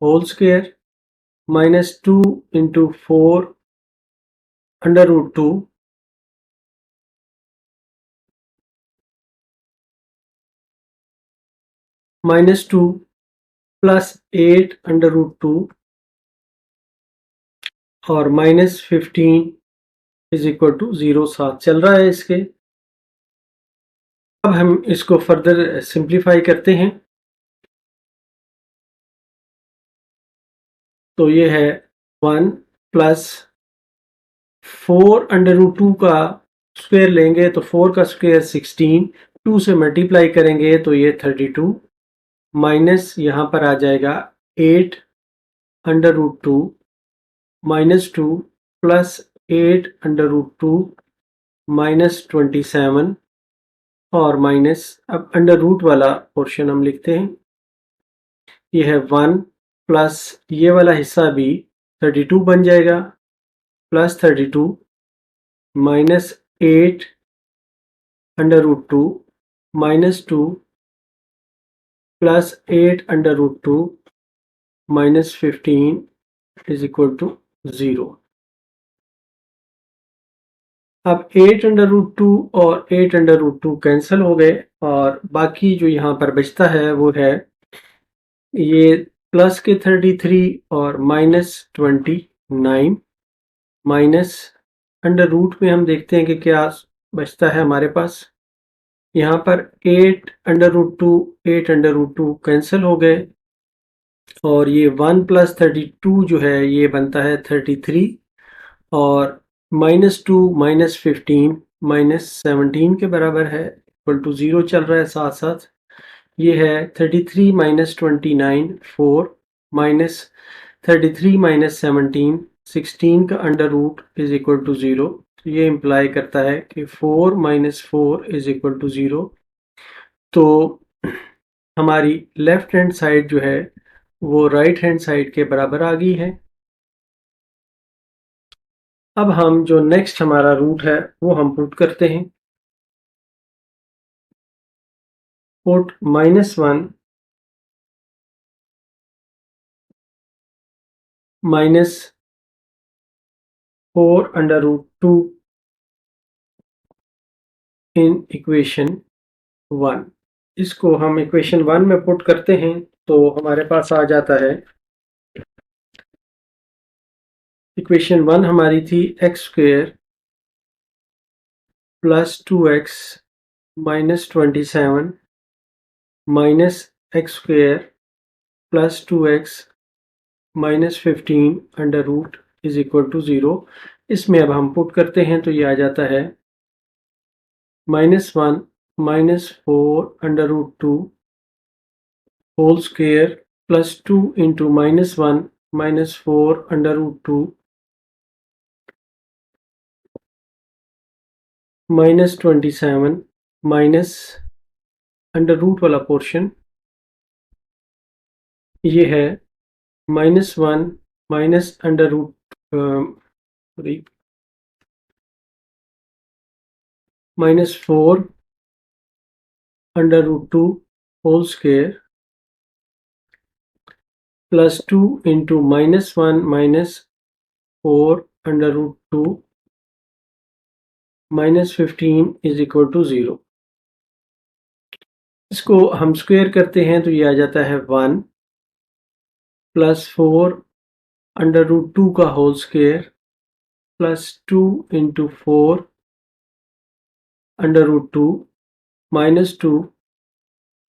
whole square -2 into 4 under root 2 -2 plus 8 under root 2 और -15 इज इक्वल टू 0 साथ चल रहा है इसके। अब हम इसको फर्दर सिंप्लीफाई करते हैं। तो ये है 1 प्लस 4 अंडर रूट 2 का स्क्वायर लेंगे तो 4 का स्क्वायर 16, 2 से मल्टीप्लाई करेंगे तो ये 32 माइनस यहाँ पर आ जाएगा 8 under root 2 minus 2 plus 8 under root 2 minus 27 और माइनस, अब अंडर रूट वाला पोर्शन हम लिखते हैं। ये है 1 प्लस ये वाला हिस्सा भी 32 बन जाएगा, plus 32 minus 8 under root 2 minus 2 plus 8 under root 2 minus 15 is equal to 0। अब 8 अंडर रूट 2 और 8 अंडर रूट 2 कैंसिल हो गए और बाकी जो यहाँ पर बचता है वो है ये प्लस के 33 और माइनस 29 माइनस अंडर रूट में हम देखते हैं कि क्या बचता है हमारे पास। यहाँ पर 8 under root 2 8 under root 2 cancel हो गए और ये 1 प्लस 32 जो है ये बनता है 33 और माइनस 2 माइनस 15 माइनस 17 के बराबर है, इक्वल टू 0 चल रहा है साथ साथ। ये है 33 माइनस 29 4 माइनस 33 माइनस 17 16 का under root is equal to 0। तो ये इम्प्लाई करता है कि 4 माइनस 4 इज इक्वल टू 0। तो हमारी लेफ्ट हैंड साइड जो है वो राइट हैंड साइड के बराबर आ गई है। अब हम जो नेक्स्ट हमारा रूट है वो हम पुट करते हैं। Put -1 minus 4 under root 2 in equation 1। इसको हम इक्वेशन 1 में पुट करते हैं तो हमारे पास आ जाता है, इक्वेशन 1 हमारी थी x square plus 2x minus 27 minus x square plus 2x minus 15 under root is equal to 0। इसमें अब हम पुट करते हैं तो ये आ जाता है -1 minus 4 under root 2 whole square plus 2 into -1 minus 4 under root 2 minus 27 minus under root वाला पोर्शन ये है -1 minus under root minus 4 under root 2 whole square plus 2 into -1 minus 4 under root 2 minus 15 is equal to 0। इसको हम square करते हैं तो ये आ जाता है 1 प्लस 4 अंडर रूट 2 का whole square plus 2 into 4 under root 2 minus 2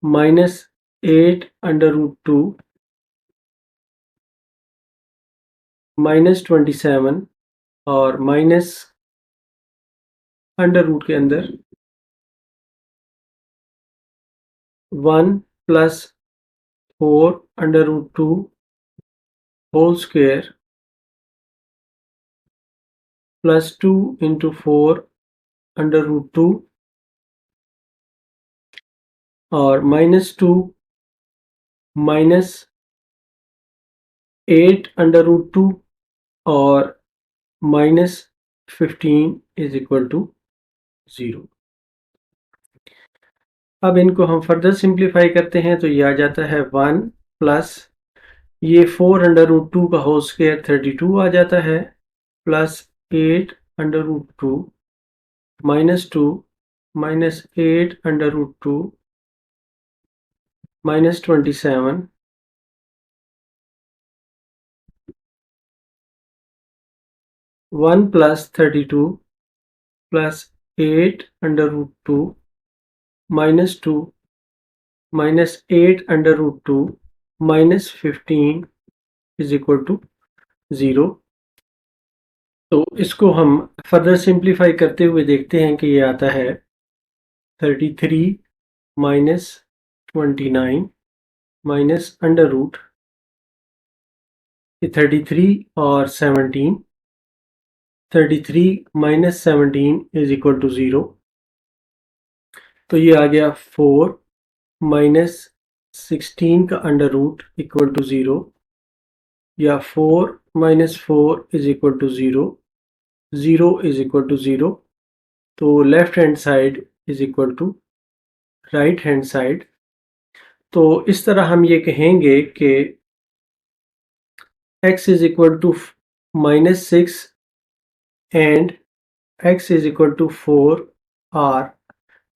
minus 8 under root 2 minus 27 और माइनस अंडर रूट के अंदर 1 plus 4 under root 2 whole square plus 2 into 4 under root 2 और माइनस 2 माइनस 8 अंडर रूट 2 और माइनस 15 इज इक्वल टू 0। अब इनको हम further simplify करते हैं तो ये आ जाता है 1 प्लस ये 4 अंडर रूट 2 का होल स्क्वायर 32 आ जाता है plus 8 under root 2 minus 2 minus 8 under root 2 minus 27 1 plus 32 plus 8 under root 2 minus 2 minus 8 under root 2 minus 15 is equal to 0। तो इसको हम फर्दर सिंप्लीफाई करते हुए देखते हैं कि ये आता है 33 माइनस 29 माइनस अंडर रूट 33 और 17, 33 माइनस 17 इज इक्वल टू 0। तो ये आ गया 4 माइनस 16 का अंडर रूट इक्वल टू 0, या 4 minus 4 is equal to 0, 0 is equal to 0। तो left hand side is equal to right hand side. तो इस तरह हम ये कहेंगे कि x is equal to minus 6 and x is equal to 4 are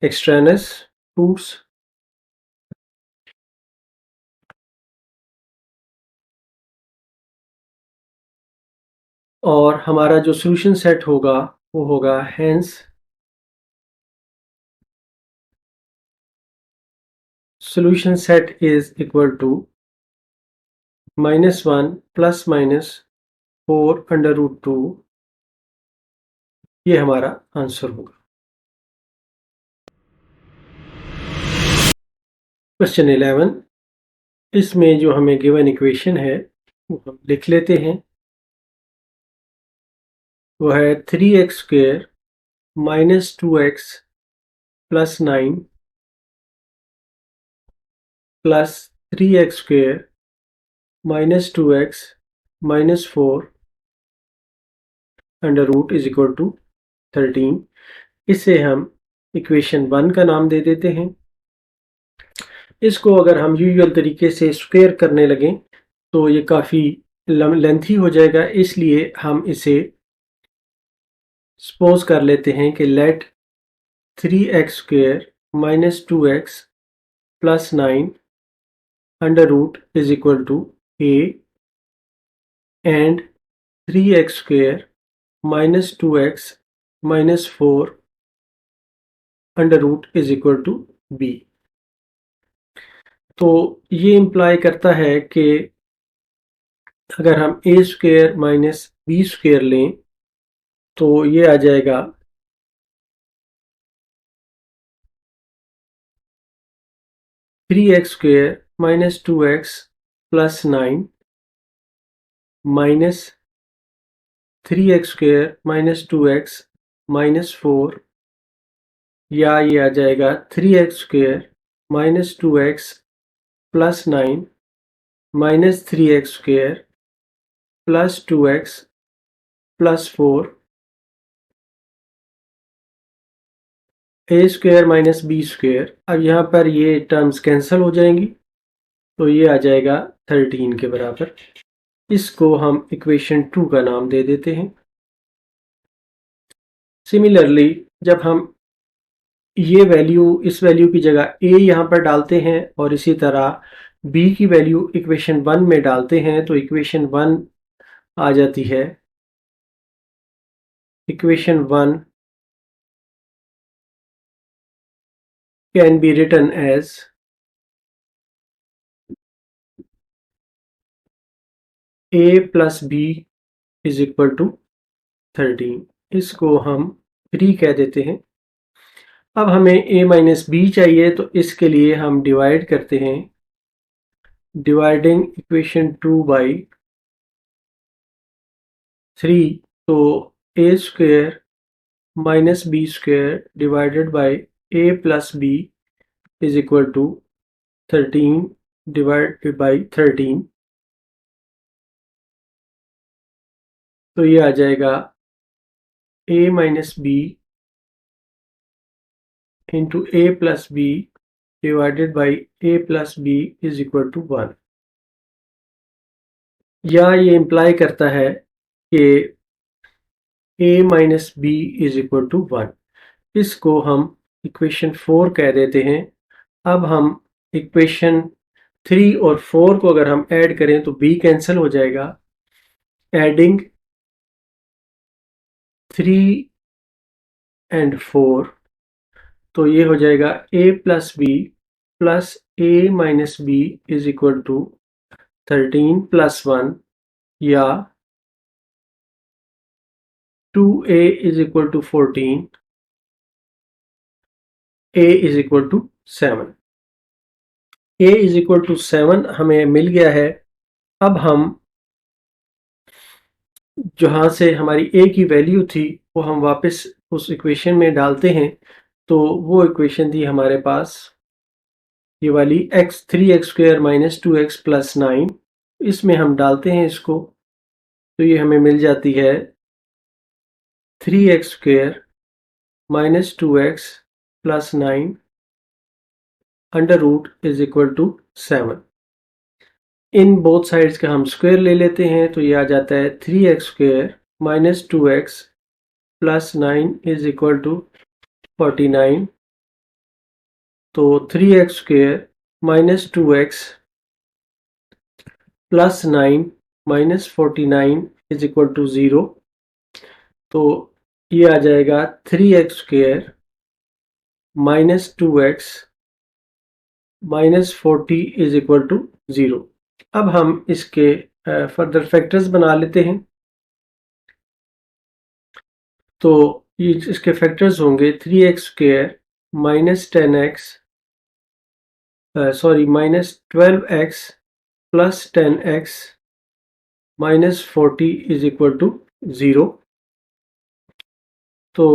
extraneous roots। और हमारा जो सॉल्यूशन सेट होगा वो होगा hence solution set is equal to -1 plus minus 4 under root 2। ये हमारा आंसर होगा। क्वेश्चन 11, इसमें जो हमें गिवन इक्वेशन है वो हम लिख लेते हैं। वो है 3x square minus 2x plus 9 plus 3x square minus 2x minus 4 under root is equal to 13। इसे हम इक्वेशन 1 का नाम दे देते हैं। इसको अगर हम यूजुअल तरीके से स्क्वायर करने लगें तो ये काफ़ी लेंथी हो जाएगा, इसलिए हम इसे सपोज कर लेते हैं कि let 3x square minus 2x plus 9 under root is equal to a and 3x square minus 2x minus 4 under root is equal to b। तो ये इम्प्लाई करता है कि अगर हम a square minus b square लें तो ये आ जाएगा 3x square minus 2x plus 9 minus 3x square minus 2x minus 4, या ये आ जाएगा 3x square minus 2x plus 9 minus 3x square plus 2x plus 4, a square minus b square. अब यहाँ पर ये टर्म्स कैंसिल हो जाएंगी तो ये आ जाएगा 13 के बराबर। इसको हम इक्वेशन 2 का नाम दे देते हैं। सिमिलरली जब हम ये वैल्यू इस वैल्यू की जगह a यहाँ पर डालते हैं और इसी तरह b की वैल्यू इक्वेशन 1 में डालते हैं तो इक्वेशन 1 आ जाती है। Equation 1 can be written as a plus b is equal to 13। इसको हम 3 कह देते हैं। अब हमें a माइनस b चाहिए तो इसके लिए हम डिवाइड करते हैं, डिवाइडिंग इक्वेशन 2 बाई 3। तो a square minus b square divided by a plus b is equal to 13 divided by 13। तो ये आ जाएगा a minus b into a plus b divided by a plus b is equal to 1। या ये imply करता है कि a minus b is equal to 1। इसको हम इक्वेशन 4 कह देते हैं। अब हम इक्वेशन 3 और 4 को अगर हम ऐड करें तो b कैंसिल हो जाएगा। एडिंग 3 and 4, तो ये हो जाएगा a plus b plus a minus b is equal to 13 plus 1, या 2a is equal to 14, a is equal to 7। a is equal to 7 हमें मिल गया है। अब हम जहाँ से हमारी a की वैल्यू थी वो हम वापस उस इक्वेशन में डालते हैं। तो वो इक्वेशन थी हमारे पास ये वाली x3x² - 2x + 9, इसमें हम डालते हैं इसको, तो ये हमें मिल जाती है 3x² - 2x + 9 √ 7। इन बोथ साइड्स का हम स्क्वायर ले लेते हैं, तो ये आ जाता है 3x² - 2x + 9 = 49। तो 3x² - 2x + 9 - 49 = 0। तो ये आ जाएगा 3x² - 2x - 40 = 0। अब हम इसके फर्दर फैक्टर्स बना लेते हैं। तो ये इसके फैक्टर्स होंगे 3x² - 10x -12x + 10x - 40 = 0। तो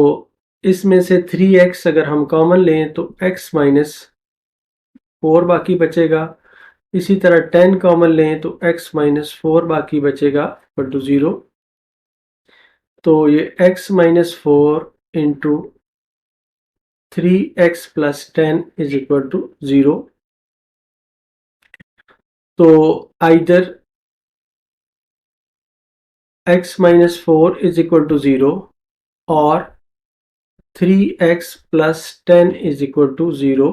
इसमें से 3x अगर हम कॉमन लें तो x - 4 बाकी बचेगा। इसी तरह 10 कॉमन लें तो x - 4 बाकी बचेगा = 0। तो ये x - 4 इंटू 3x + 10 = 0। तो आइदर x - 4 = 0 और 3x + 10 = 0।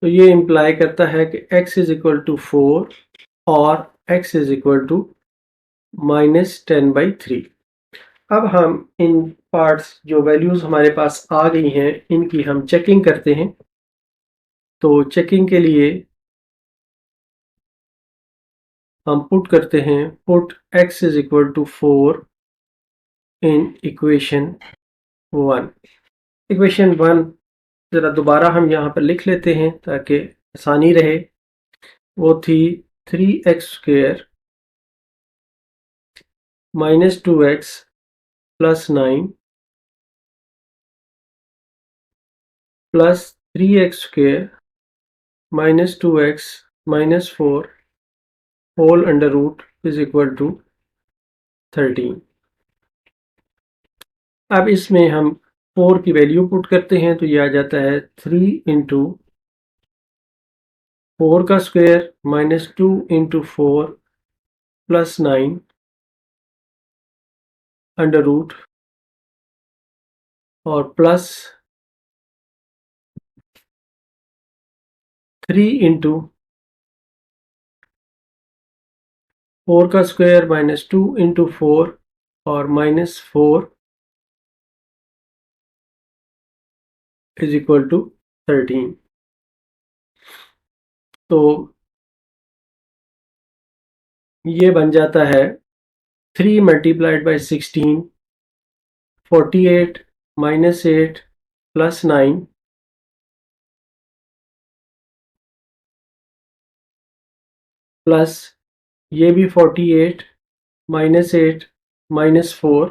तो ये इम्प्लाई करता है कि x = 4 और x = -10/3। अब हम इन पार्ट्स जो वैल्यूज़ हमारे पास आ गई हैं इनकी हम चेकिंग करते हैं। तो चेकिंग के लिए हम पुट करते हैं put x = 4 in equation 1। Equation 1 ज़रा दोबारा हम यहाँ पर लिख लेते हैं ताकि आसानी रहे। वो थी 3x² - 2x + 9 + 3x² - 2x - 4 whole under root = 13। अब इसमें हम 4 की वैल्यू पुट करते हैं, तो ये आ जाता है 3 इंटू 4 का स्क्वायर -2 इंटू 4 + 9 अंडर रूट और प्लस 3 इंटू 4 का स्क्वायर -2 इंटू 4 और -4 = 13। तो ये बन जाता है 3 × 16 48 -8 + 9 प्लस ये भी 48 -8 -4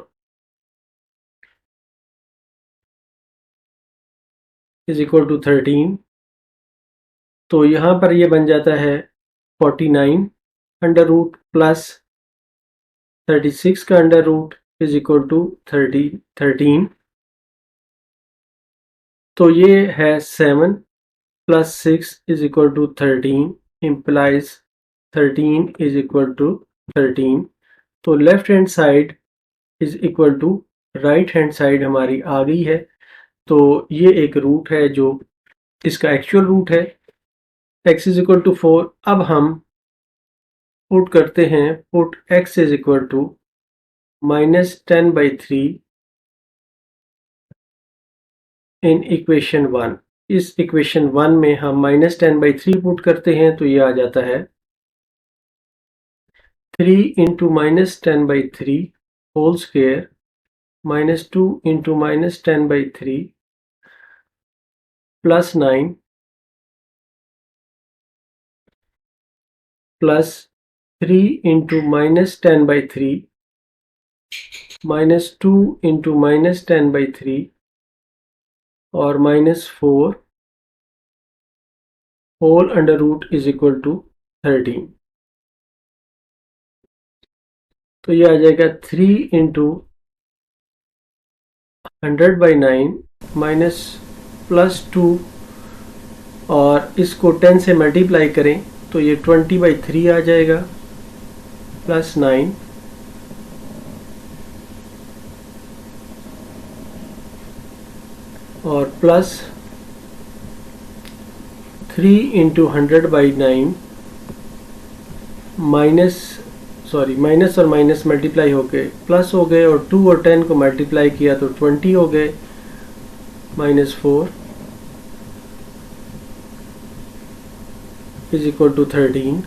= 13। तो यहाँ पर ये बन जाता है 49 अंडर रूट प्लस 36 का अंडर रूट = 13। तो ये है 7 + 6 = 13 implies 13 = 13। तो left hand side = right hand side हमारी आ गई है। तो ये एक रूट है जो इसका एक्चुअल रूट है x = 4। अब हम पुट करते हैं पुट x = -10/3 इन इक्वेशन 1। इस इक्वेशन 1 में हम -10/3 पुट करते हैं तो ये आ जाता है 3 into -10/3 whole square -2 into -10/3 plus 9 plus 3 into -10/3 -2 into -10/3 और -4 whole under root is equal to 13। तो ये आ जाएगा 3 इंटू 100/9 माइनस प्लस 2 और इसको 10 से मल्टीप्लाई करें तो ये 20/3 आ जाएगा प्लस 9 और प्लस 3 इंटू 100/9 माइनस और माइनस मल्टीप्लाई हो गए प्लस हो गए और 2 और 10 को मल्टीप्लाई किया तो 20 हो गए -4 इज इक्वल टू 13।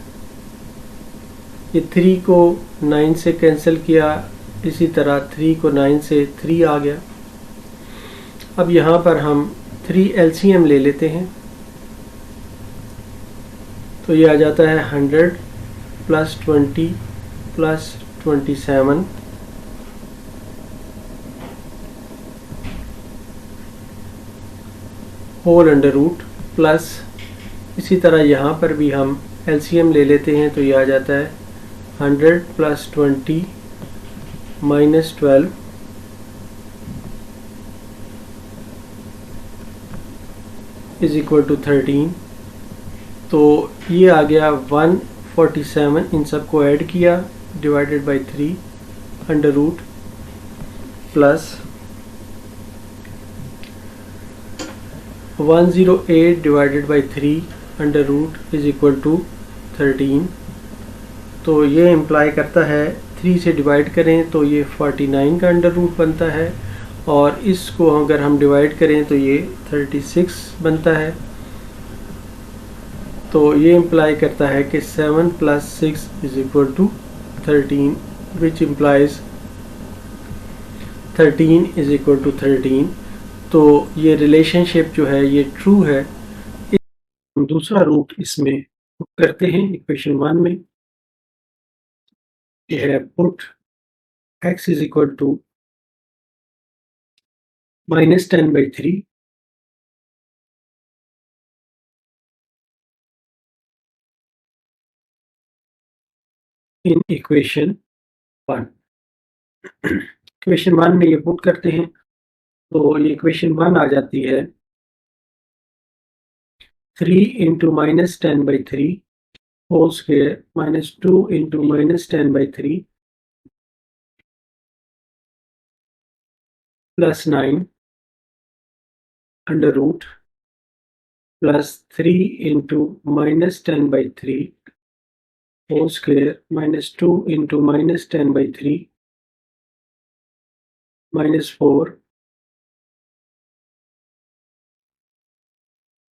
ये 3 को 9 से कैंसिल किया, इसी तरह 3 को 9 से 3 आ गया। अब यहाँ पर हम 3 LCM ले लेते हैं तो ये आ जाता है 100 plus 20 plus 27 whole under root plus इसी तरह यहाँ पर भी हम LCM ले लेते हैं तो ये आ जाता है 100 plus 20 minus 12 is equal to 13। तो ये आ गया 147, इन सबको ऐड किया divided by 3 under root plus 108 divided by 3 under root is equal to 13। तो ये इम्प्लाई करता है 3 से डिवाइड करें तो ये 49 का अंडर रूट बनता है और इसको अगर हम डिवाइड करें तो ये 36 बनता है। तो ये इम्प्लाई करता है कि 7 plus 6 is equal to 13 which implies 13 is equal to 13। तो ये रिलेशनशिप जो है ये ट्रू है। हम दूसरा रूट इसमें पुट करते हैं इक्वेशन 1 में। ये है put x is equal to -10/3 in equation 1। Equation 1 में ये पुट करते हैं तो ये इक्वेशन 1 आ जाती है 3 into -10/3 whole square -2 into -10/3 plus 9 under root plus 3 into -10/3 whole square -2 into -10/3 -4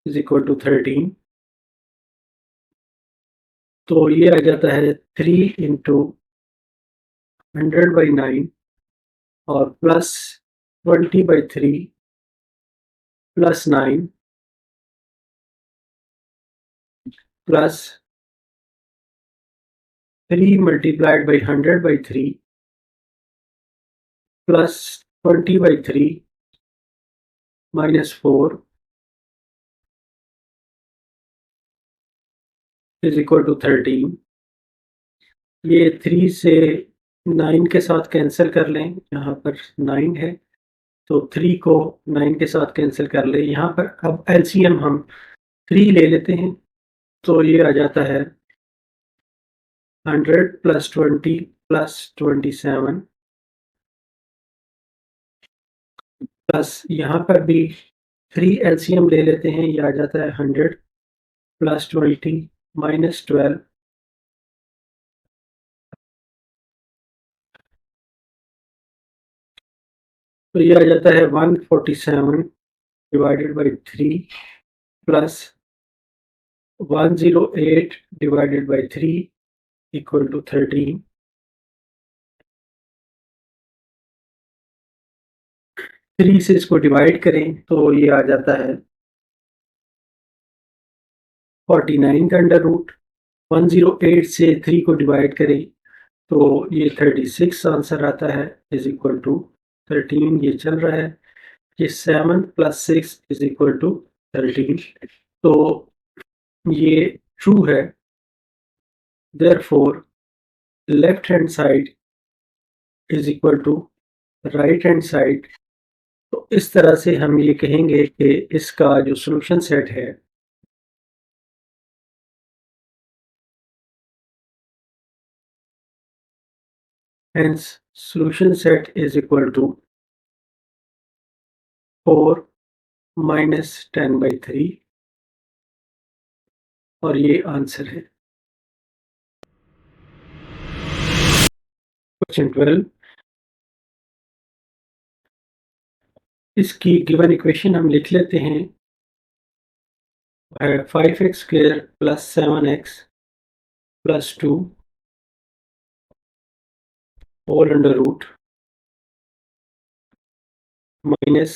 is equal to 13। तो ये आ जाता है 3 इंटू 100/9 और plus 20/3 plus 9 plus 3 multiplied by 100/3 plus 20/3 -4 is equal to 13। ये 3 से 9 के साथ कैंसिल कर लें, यहाँ पर 9 है तो 3 को 9 के साथ कैंसिल कर लें। यहाँ पर अब LCM हम 3 ले लेते हैं तो ये आ जाता है 100 प्लस 20 प्लस 27 प्लस यहाँ पर भी 3 LCM ले लेते हैं, ये आ जाता है 100 प्लस 20 माइनस 12 तो ये आ जाता है 147 divided by 3 plus 108 divided by 3 equal to 13. 3 से इसको डिवाइड करें तो ये आ जाता है 49 का अंडर रूट। 108 से 3 को डिवाइड करें तो ये 36 आंसर आता है इज इक्वल टू 13। ये चल रहा है, ये 7 प्लस 6 इज इक्वल टू 13। तो ये ट्रू है। Therefore left hand side is equal to right hand side. तो इस तरह से हम ये कहेंगे कि इसका जो सॉल्यूशन सेट है hence solution set is equal to 4 minus 10 by 3 और ये आंसर है। क्वेश्चन 12, इसकी गिवन इक्वेशन हम लिख लेते हैं। 5x square plus 7x plus 2 whole under root minus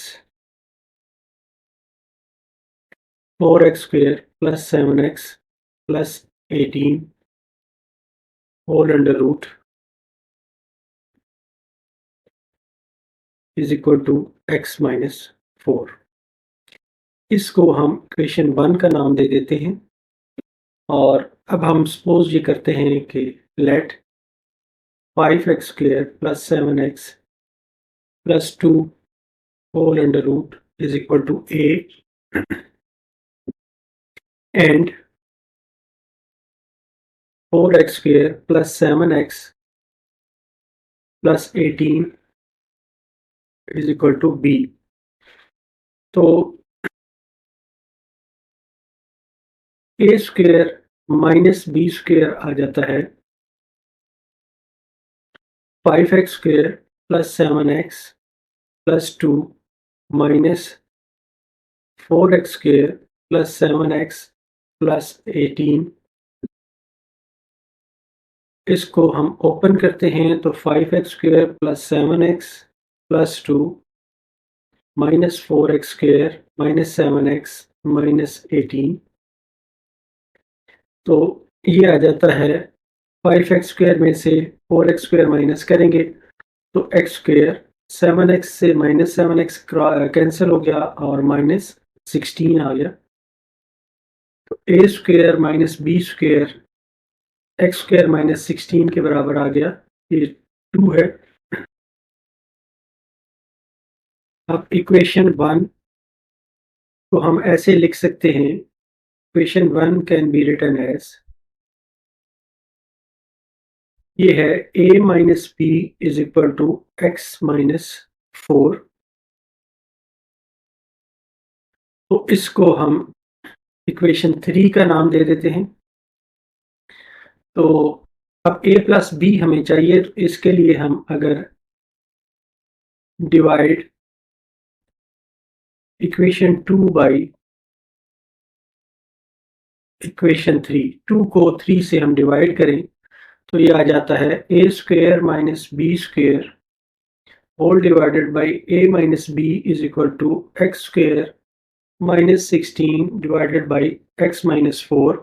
4x square plus 7x plus 18 whole under root is equal to x minus 4। इसको हम इक्वेशन 1 का नाम दे देते हैं और अब हम सपोज ये करते हैं कि let 5x square plus 7x plus 2 whole under root is equal to a and 4x square plus 7x plus 18 is equal to b। तो a square minus b square आ जाता है 5x square plus 7x plus 2 minus 4x square plus 7x plus 18। इसको हम open करते हैं तो 5x square plus 7x plus 2 minus 4x square minus 7x minus 18। तो ये आ जाता है 5x स्क्वायर में से 4x स्क्वायर माइनस करेंगे तो x स्क्वायर 7x से माइनस 7x कैंसिल हो गया और माइनस 16 आ गया। तो a square minus b square x square minus 16 के बराबर आ गया, ये 2 है। अब इक्वेशन 1 को हम ऐसे लिख सकते हैं, equation 1 can be written as, ये है a minus b is equal to x minus 4। तो इसको हम इक्वेशन 3 का नाम दे देते हैं। तो अब a प्लस बी हमें चाहिए, तो इसके लिए हम अगर डिवाइड इक्वेशन 2 बाई इक्वेशन 3, 2 को 3 से हम डिवाइड करें तो ये आ जाता है a square minus b square whole divided by a minus b is equal to x square minus 16 divided by x minus 4,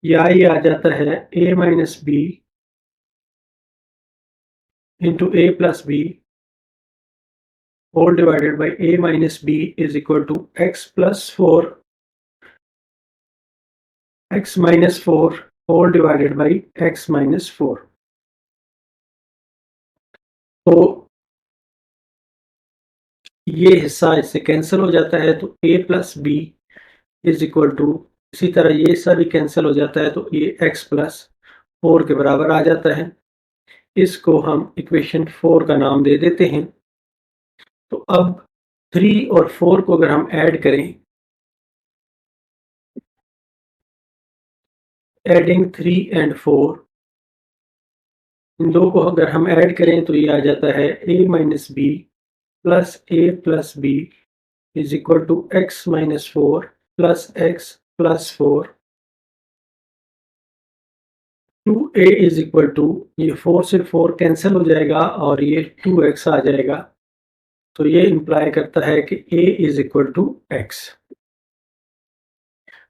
या ये आ जाता है a minus b into a plus b whole divided by a minus b is equal to x plus 4 x minus 4 whole divided by x minus 4। तो ये हिस्सा इससे cancel हो जाता है तो a plus b is equal to, इसी तरह ये हिस्सा भी कैंसिल हो जाता है तो ये x प्लस 4 के बराबर आ जाता है। इसको हम इक्वेशन 4 का नाम दे देते हैं। तो अब 3 और 4 को अगर हम ऐड करें, एडिंग 3 एंड 4, इन दो को अगर हम ऐड करें तो ये आ जाता है a minus b plus a plus b is equal to x minus 4 plus x plus 4 2a is equal to, ये 4 से 4 कैंसिल हो जाएगा और ये 2x आ जाएगा। तो ये इंप्लाई करता है कि a is equal to x।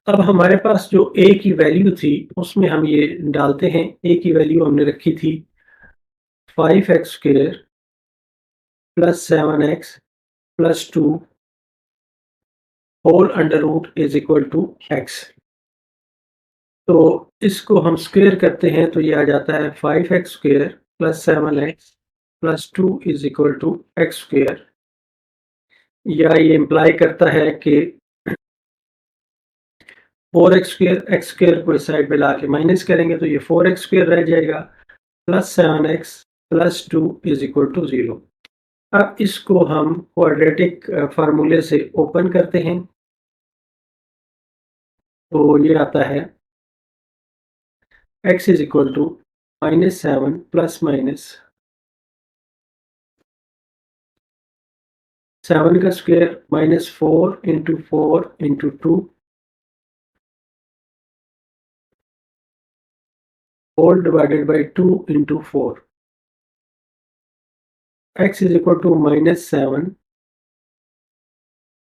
अब हमारे पास जो a की वैल्यू थी उसमें हम ये डालते हैं। a की वैल्यू हमने रखी थी 5x square plus 7x plus 2 whole under root is equal to x। तो इसको हम स्क्वायर करते हैं तो ये आ जाता है 5x square plus 7x plus 2 is equal to x square. या ये इम्प्लाई करता है कि 4x स्क्वायर, x स्क्वायर को इस साइड पे लाके माइनस करेंगे तो ये 4x स्क्वायर रह जाएगा plus 7x plus 2 is equal to 0। अब इसको हम क्वाड्रेटिक फार्मूले से ओपन करते हैं तो ये आता है x is equal to -7 plus minus 7 का square -4 into 4 into 2 whole divided by 2 into 4। x is equal to -7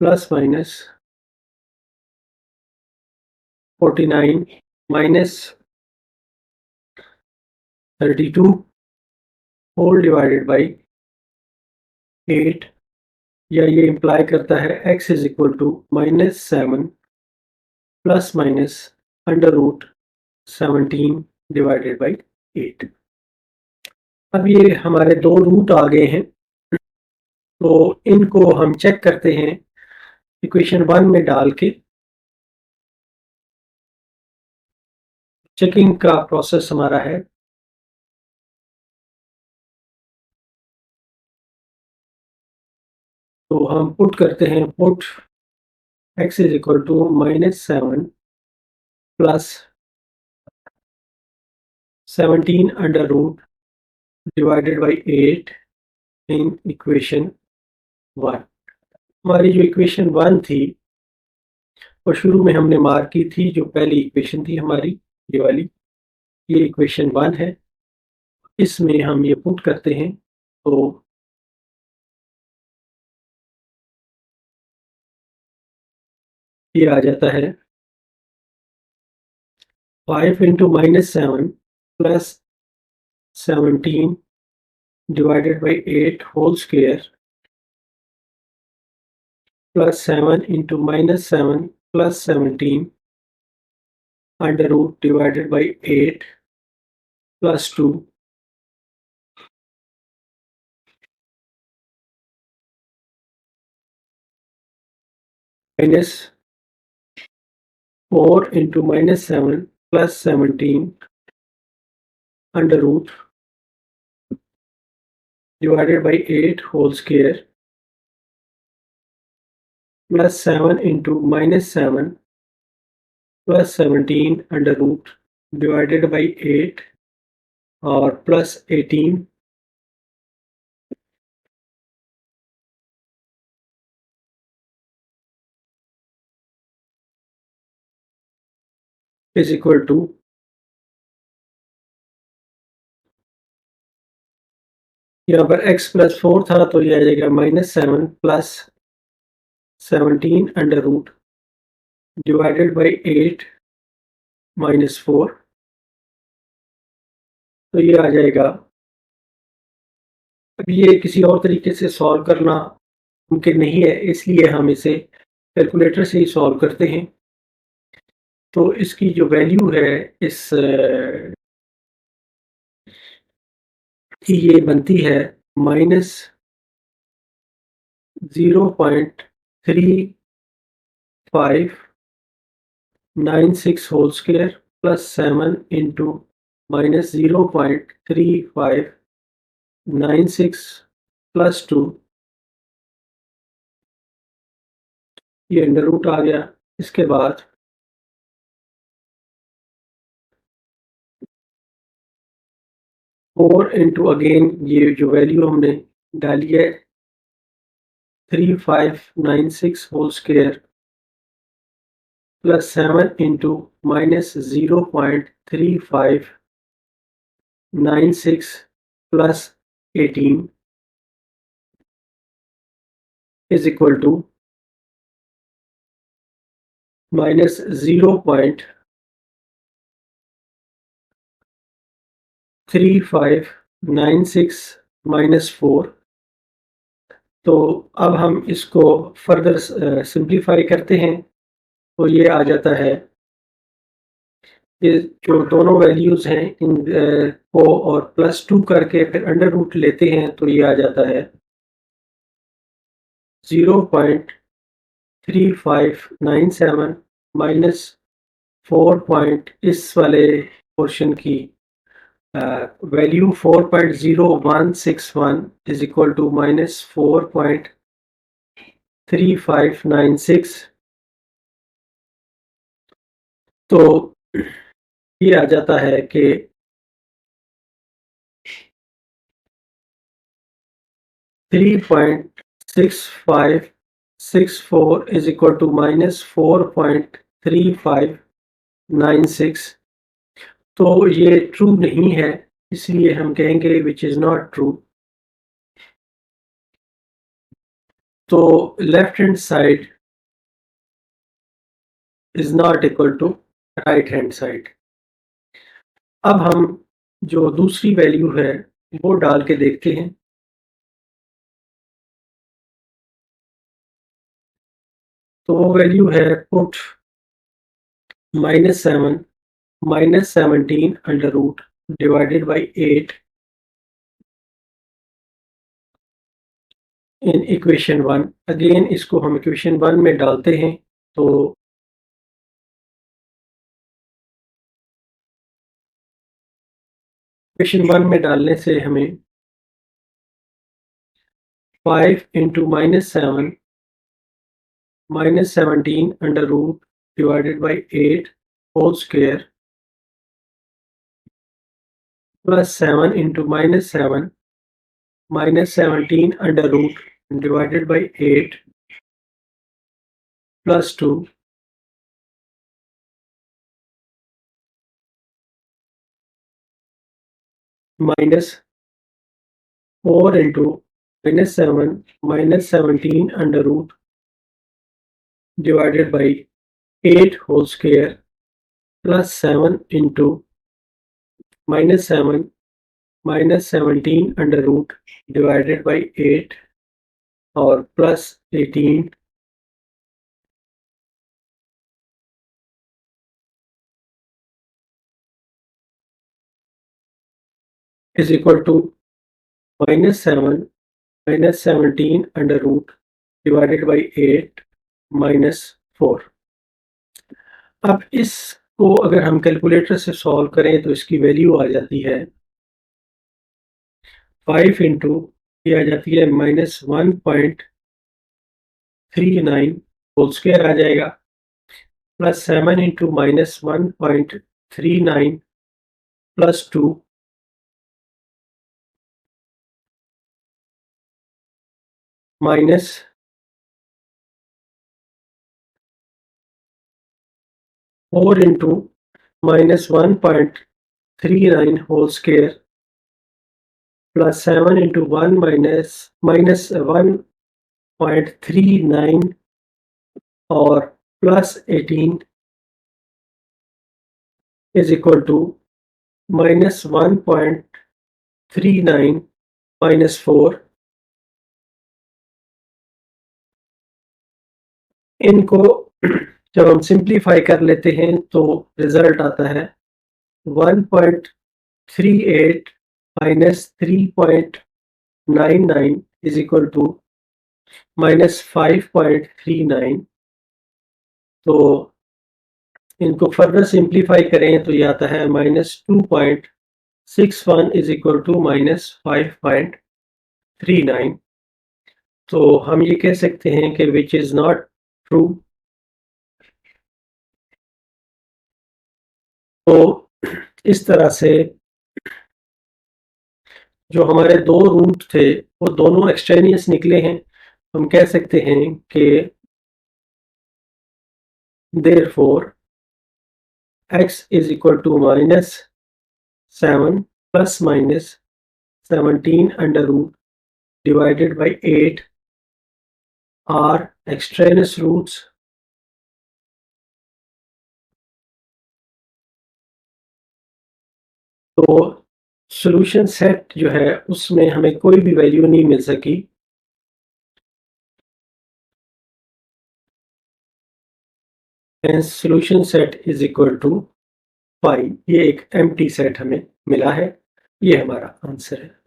plus minus 49 minus 32 whole divided by 8। या ये इम्प्लाई करता है x is equal to -7 plus minus under root 17 divided by 8। अब ये हमारे दो root आ गए हैं तो इनको हम चेक करते हैं इक्वेशन 1 में डाल के। चेकिंग का प्रोसेस हमारा है तो हम पुट करते हैं, put x is equal to -7 plus 17 under root divided by 8 in equation 1। हमारी जो इक्वेशन 1 थी वो शुरू में हमने मार्क की थी, जो पहली इक्वेशन थी हमारी ये वाली, ये इक्वेशन 1 है। इसमें हम ये पुट करते हैं तो ये आ जाता है 5 into -7 plus 17 divided by 8 whole square plus 7 into -7 plus 17 under root divided by 8 plus 2 minus 4 into -7 plus 17 under root divided by 8 whole square plus 7 into -7 plus 17 under root divided by 8 और plus 18 is equal to, यहाँ पर x plus 4 था तो ये आ जाएगा -7 plus 17 under root divided by 8 -4। तो ये आ जाएगा। अब ये किसी और तरीके से सॉल्व करना मुमकिन नहीं है, इसलिए हम इसे कैलकुलेटर से ही सॉल्व करते हैं। तो इसकी जो वैल्यू है इस की ये बनती है -0.3596 whole square plus 7 into -0.3596 plus 2, ये अंडर रूट आ गया। इसके बाद 4 इंटू अगेन ये जो वैल्यू हमने डाली है 3596 whole square plus 7 into minus 0.3596 plus 18 is equal to minus 0.3596 minus 4। तो अब हम इसको फर्दर सिंप्लीफाई करते हैं तो ये आ जाता है, ये जो दोनों वैल्यूज हैं इन को और +2 करके फिर अंडर रूट लेते हैं तो ये आ जाता है 0.3597 माइनस 4 इस वाले पोर्शन की value 4.0161 is equal to minus 4.3596। तो ये आ जाता है कि 3.6564 इज इक्वल टू माइनस 4.3596। तो ये ट्रू नहीं है, इसलिए हम कहेंगे विच इज नॉट ट्रू। तो left hand side is not equal to right hand side. अब हम जो दूसरी वैल्यू है वो डाल के देखते हैं। तो वो वैल्यू है put -7 -17 under root divided by 8 in equation 1। Again इसको हम इक्वेशन 1 में डालते हैं तो इक्वेशन 1 में डालने से हमें 5 into -7 -17 under root divided by 8 whole square plus 7 into -7 -17 under root divided by 8 plus 2 minus 4 into -7 -17 under root divided by 8 whole square plus 7 into -7 -17 under root divided by 8 और plus 18 is equal to -7 -17 under root divided by 8 -4। अब इसको अगर हम calculator से solve करें तो इसकी value आ जाती है 5 इंटू ये आ जाती है -1.39 होल स्क्वायर आ जाएगा plus 7 into -1.39 plus 2 minus 4 into -1.39 whole square plus 7 into 1 minus 1.39 और प्लस 18 इज इक्वल टू -1.39 -4। इनको जब हम सिंप्लीफाई कर लेते हैं तो रिजल्ट आता है 1.38 माइनस 3.99 इज इक्वल टू -5.39। तो इनको फर्दर सिंप्लीफाई करें तो ये आता है -2.61 इज इक्वल टू -5.39। तो हम ये कह सकते हैं कि विच इज नॉट ट्रू। तो इस तरह से जो हमारे दो रूट थे वो दोनों एक्सट्रेनियस निकले हैं। हम कह सकते हैं कि therefore x is equal to -7 plus minus 17 under root divided by 8 are extraneous roots तो सॉल्यूशन सेट जो है उसमें हमें कोई भी वैल्यू नहीं मिल सकी। Hence solution set is equal to 5। ये एक एम्प्टी सेट हमें मिला है। ये हमारा आंसर है।